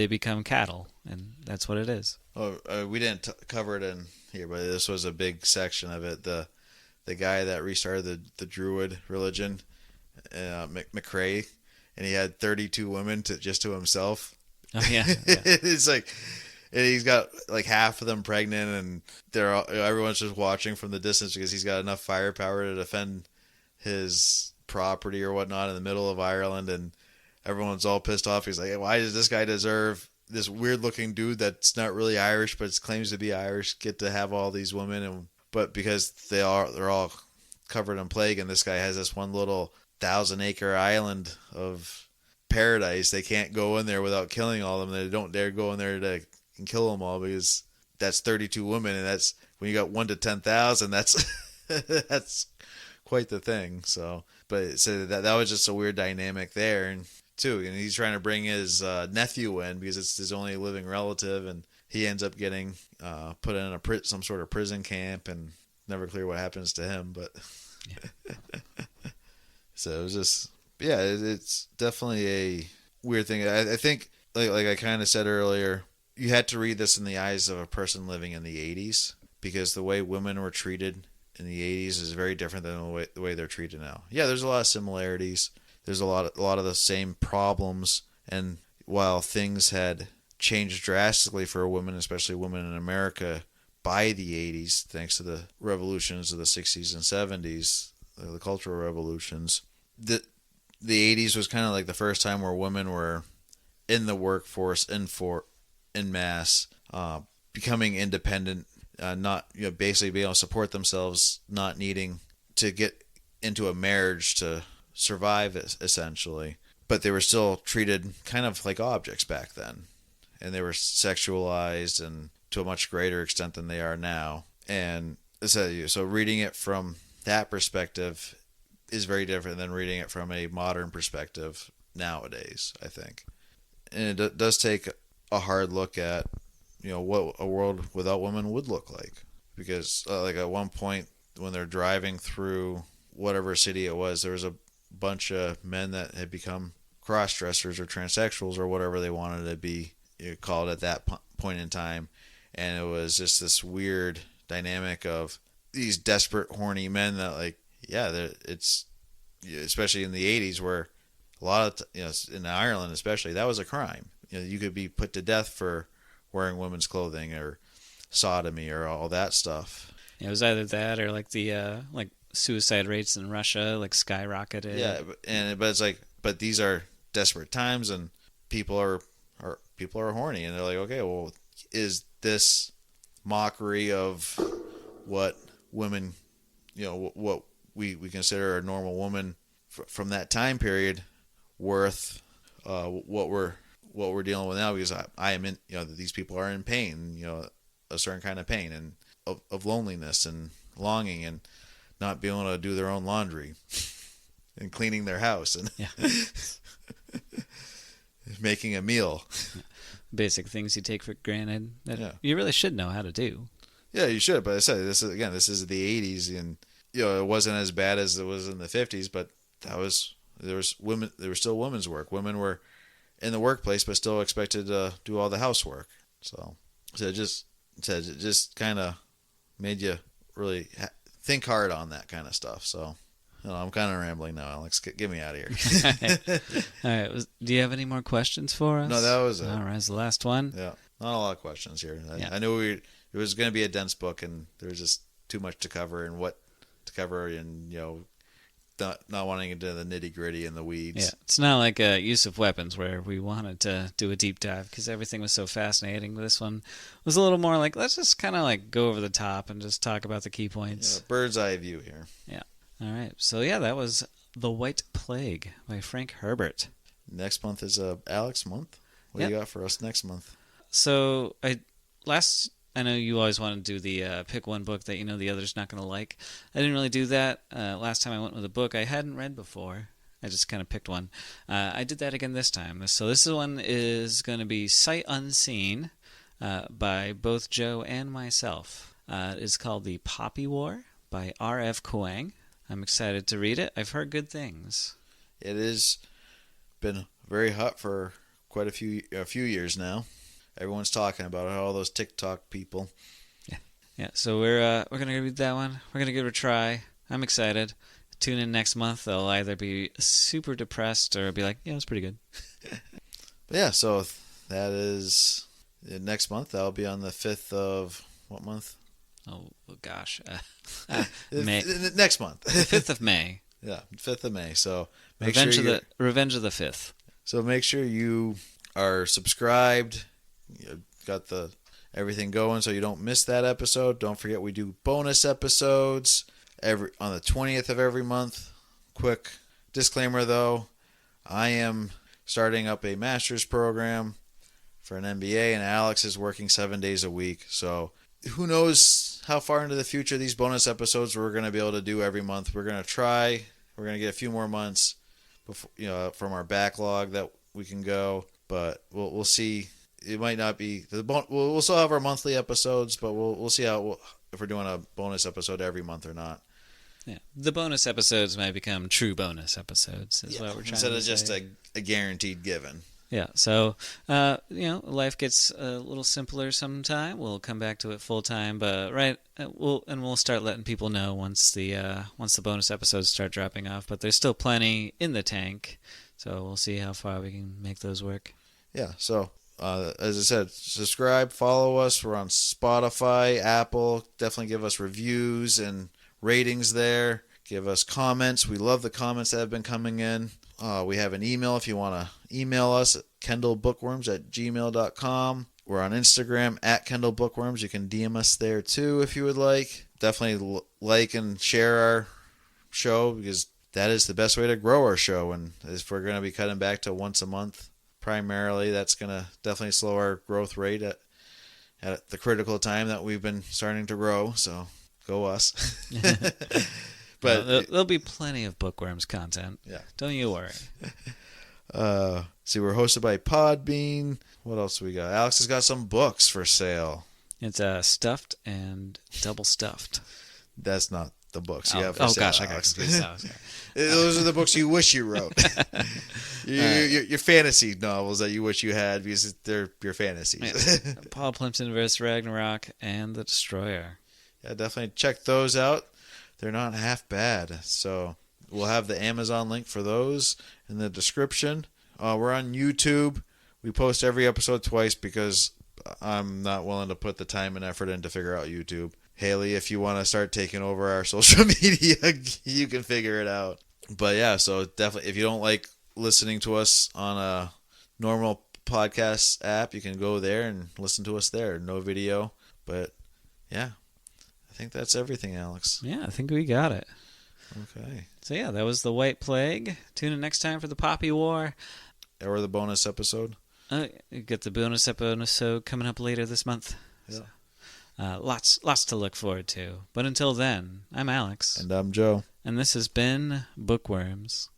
Speaker 1: become cattle, and that's what it is.
Speaker 2: Oh, we didn't cover it in here, but this was a big section of it. The guy that restarted the Druid religion, McCrae, and he had 32 women just to himself.
Speaker 1: Oh yeah.
Speaker 2: It's like, and he's got like half of them pregnant, and everyone's just watching from the distance because he's got enough firepower to defend his property or whatnot in the middle of Ireland, and everyone's all pissed off. He's like, hey, why does this guy deserve this weird looking dude that's not really Irish but claims to be Irish get to have all these women? But because they're all covered in plague, and this guy has this one little 1,000-acre island of paradise, they can't go in there without killing all of them. They don't dare go in there to kill them all because that's 32 women, and that's when you got 1 to 10,000. That's that's quite the thing. But that was just a weird dynamic there, and he's trying to bring his nephew in because it's his only living relative, and he ends up getting put in some sort of prison camp, and never clear what happens to him. But yeah. So it was just, yeah, it's definitely a weird thing. I think, like I kind of said earlier, you had to read this in the eyes of a person living in the 80s, because the way women were treated in the 80s is very different than the way they're treated now. Yeah, there's a lot of similarities. There's a lot of the same problems, and while things had changed drastically for women, especially women in America, by the 80s, thanks to the revolutions of the 60s and 70s, the cultural revolutions, the 80s was kind of like the first time where women were in the workforce in mass, becoming independent, not basically being able to support themselves, not needing to get into a marriage to survive, essentially. But they were still treated kind of like objects back then, and they were sexualized, and to a much greater extent than they are now. And so reading it from that perspective is very different than reading it from a modern perspective nowadays, I think. And it does take a hard look at what a world without women would look like, because like at one point when they're driving through whatever city it was, there was a bunch of men that had become cross-dressers or transsexuals or whatever they wanted to be called at that point in time, and it was just this weird dynamic of these desperate, horny men that, like, yeah, it's especially in the 80s where a lot of in Ireland especially, that was a crime. You could be put to death for wearing women's clothing or sodomy or all that stuff.
Speaker 1: It was either that or like the like suicide rates in Russia like skyrocketed.
Speaker 2: Yeah, but it's like, but these are desperate times and people are horny, and they're like, okay, well, is this mockery of what women, what we consider a normal woman from that time period worth what we're dealing with now? Because I am in, these people are in pain, a certain kind of pain and of loneliness and longing and not being able to do their own laundry and cleaning their house and making a meal.
Speaker 1: Basic things you take for granted that you really should know how to do.
Speaker 2: Yeah, you should. But I said, this is the 80s, and it wasn't as bad as it was in the 50s. But there was still women's work. Women were in the workplace, but still expected to do all the housework. So it just kind of made you really think hard on that kind of stuff. So I'm kind of rambling now, Alex. Get me out of here.
Speaker 1: All right. Do you have any more questions for us?
Speaker 2: No, that was it.
Speaker 1: All right, it's the last one.
Speaker 2: Yeah, not a lot of questions here. I knew it was going to be a dense book, and there was just too much to cover and what to cover, and not wanting to do the nitty gritty and the weeds.
Speaker 1: Yeah, it's not like a use of weapons where we wanted to do a deep dive because everything was so fascinating. This one was a little more like, let's just kind of like go over the top and just talk about the key points.
Speaker 2: Yeah, bird's eye view here.
Speaker 1: Yeah. All right. So yeah, that was The White Plague by Frank Herbert.
Speaker 2: Next month is Alex month. What do you got for us next month?
Speaker 1: So I know you always want to do the pick one book that the other's not going to like. I didn't really do that. Last time I went with a book I hadn't read before. I just kind of picked one. I did that again this time. So this one is going to be Sight Unseen by both Joe and myself. It's called The Poppy War by R.F. Kuang. I'm excited to read it. I've heard good things.
Speaker 2: It has been very hot for quite a few years now. Everyone's talking about it, all those TikTok people.
Speaker 1: Yeah. So we're gonna read that one. We're gonna give it a try. I'm excited. Tune in next month. I'll either be super depressed or be like, yeah, it's pretty good.
Speaker 2: But yeah, so that is next month. That'll be on the 5th of what month?
Speaker 1: Oh gosh,
Speaker 2: May. Next month.
Speaker 1: 5th of May.
Speaker 2: Yeah, 5th of May. So
Speaker 1: Revenge of the 5th.
Speaker 2: So make sure you are subscribed. Got everything going so you don't miss that episode. Don't forget we do bonus episodes on the 20th of every month. Quick disclaimer though, I am starting up a master's program for an MBA, and Alex is working 7 days a week. So who knows how far into the future these bonus episodes we're going to be able to do every month. We're going to try. We're going to get a few more months before, from our backlog that we can go, but we'll see. It might not be we'll still have our monthly episodes, but we'll see if we're doing a bonus episode every month or not.
Speaker 1: Yeah, the bonus episodes might become true bonus episodes. Is what we're trying
Speaker 2: instead
Speaker 1: to
Speaker 2: of just
Speaker 1: say.
Speaker 2: a guaranteed given.
Speaker 1: Yeah, so life gets a little simpler sometime. We'll come back to it full time, but we'll start letting people know once the bonus episodes start dropping off. But there's still plenty in the tank, so we'll see how far we can make those work.
Speaker 2: Yeah. So as I said, subscribe, follow us. We're on Spotify, Apple. Definitely give us reviews and ratings there. Give us comments. We love the comments that have been coming in. We have an email if you want to email us at kendallbookworms@gmail.com. We're on Instagram at kendallbookworms. You can DM us there too if you would like. Definitely like and share our show because that is the best way to grow our show. And if we're going to be cutting back to once a month primarily, that's going to definitely slow our growth rate at the critical time that we've been starting to grow. So go us. But
Speaker 1: there'll be plenty of Bookworms content.
Speaker 2: Yeah.
Speaker 1: Don't you worry.
Speaker 2: See, we're hosted by Podbean. What else we got? Alex has got some books for sale.
Speaker 1: It's stuffed and double stuffed.
Speaker 2: That's not the books you have for
Speaker 1: Oh
Speaker 2: sale,
Speaker 1: gosh, I got
Speaker 2: Alex.
Speaker 1: confused. Oh, sorry.
Speaker 2: Those are the books you wish you wrote. Your fantasy novels that you wish you had because they're your fantasies.
Speaker 1: Yeah. Paul Plimpton vs. Ragnarok and The Destroyer.
Speaker 2: Yeah, definitely check those out. They're not half bad. So we'll have the Amazon link for those in the description. We're on YouTube. We post every episode twice because I'm not willing to put the time and effort in to figure out YouTube. Haley, if you want to start taking over our social media, you can figure it out. But yeah, so definitely, if you don't like listening to us on a normal podcast app, you can go there and listen to us there. No video. But yeah, I think that's everything, Alex.
Speaker 1: Yeah, I think we got it.
Speaker 2: Okay.
Speaker 1: So yeah, that was the White Plague. Tune in next time for the Poppy War.
Speaker 2: Or the bonus episode.
Speaker 1: You get the bonus episode coming up later this month.
Speaker 2: Yeah.
Speaker 1: So, lots to look forward to. But until then, I'm Alex.
Speaker 2: And I'm Joe.
Speaker 1: And this has been Bookworms.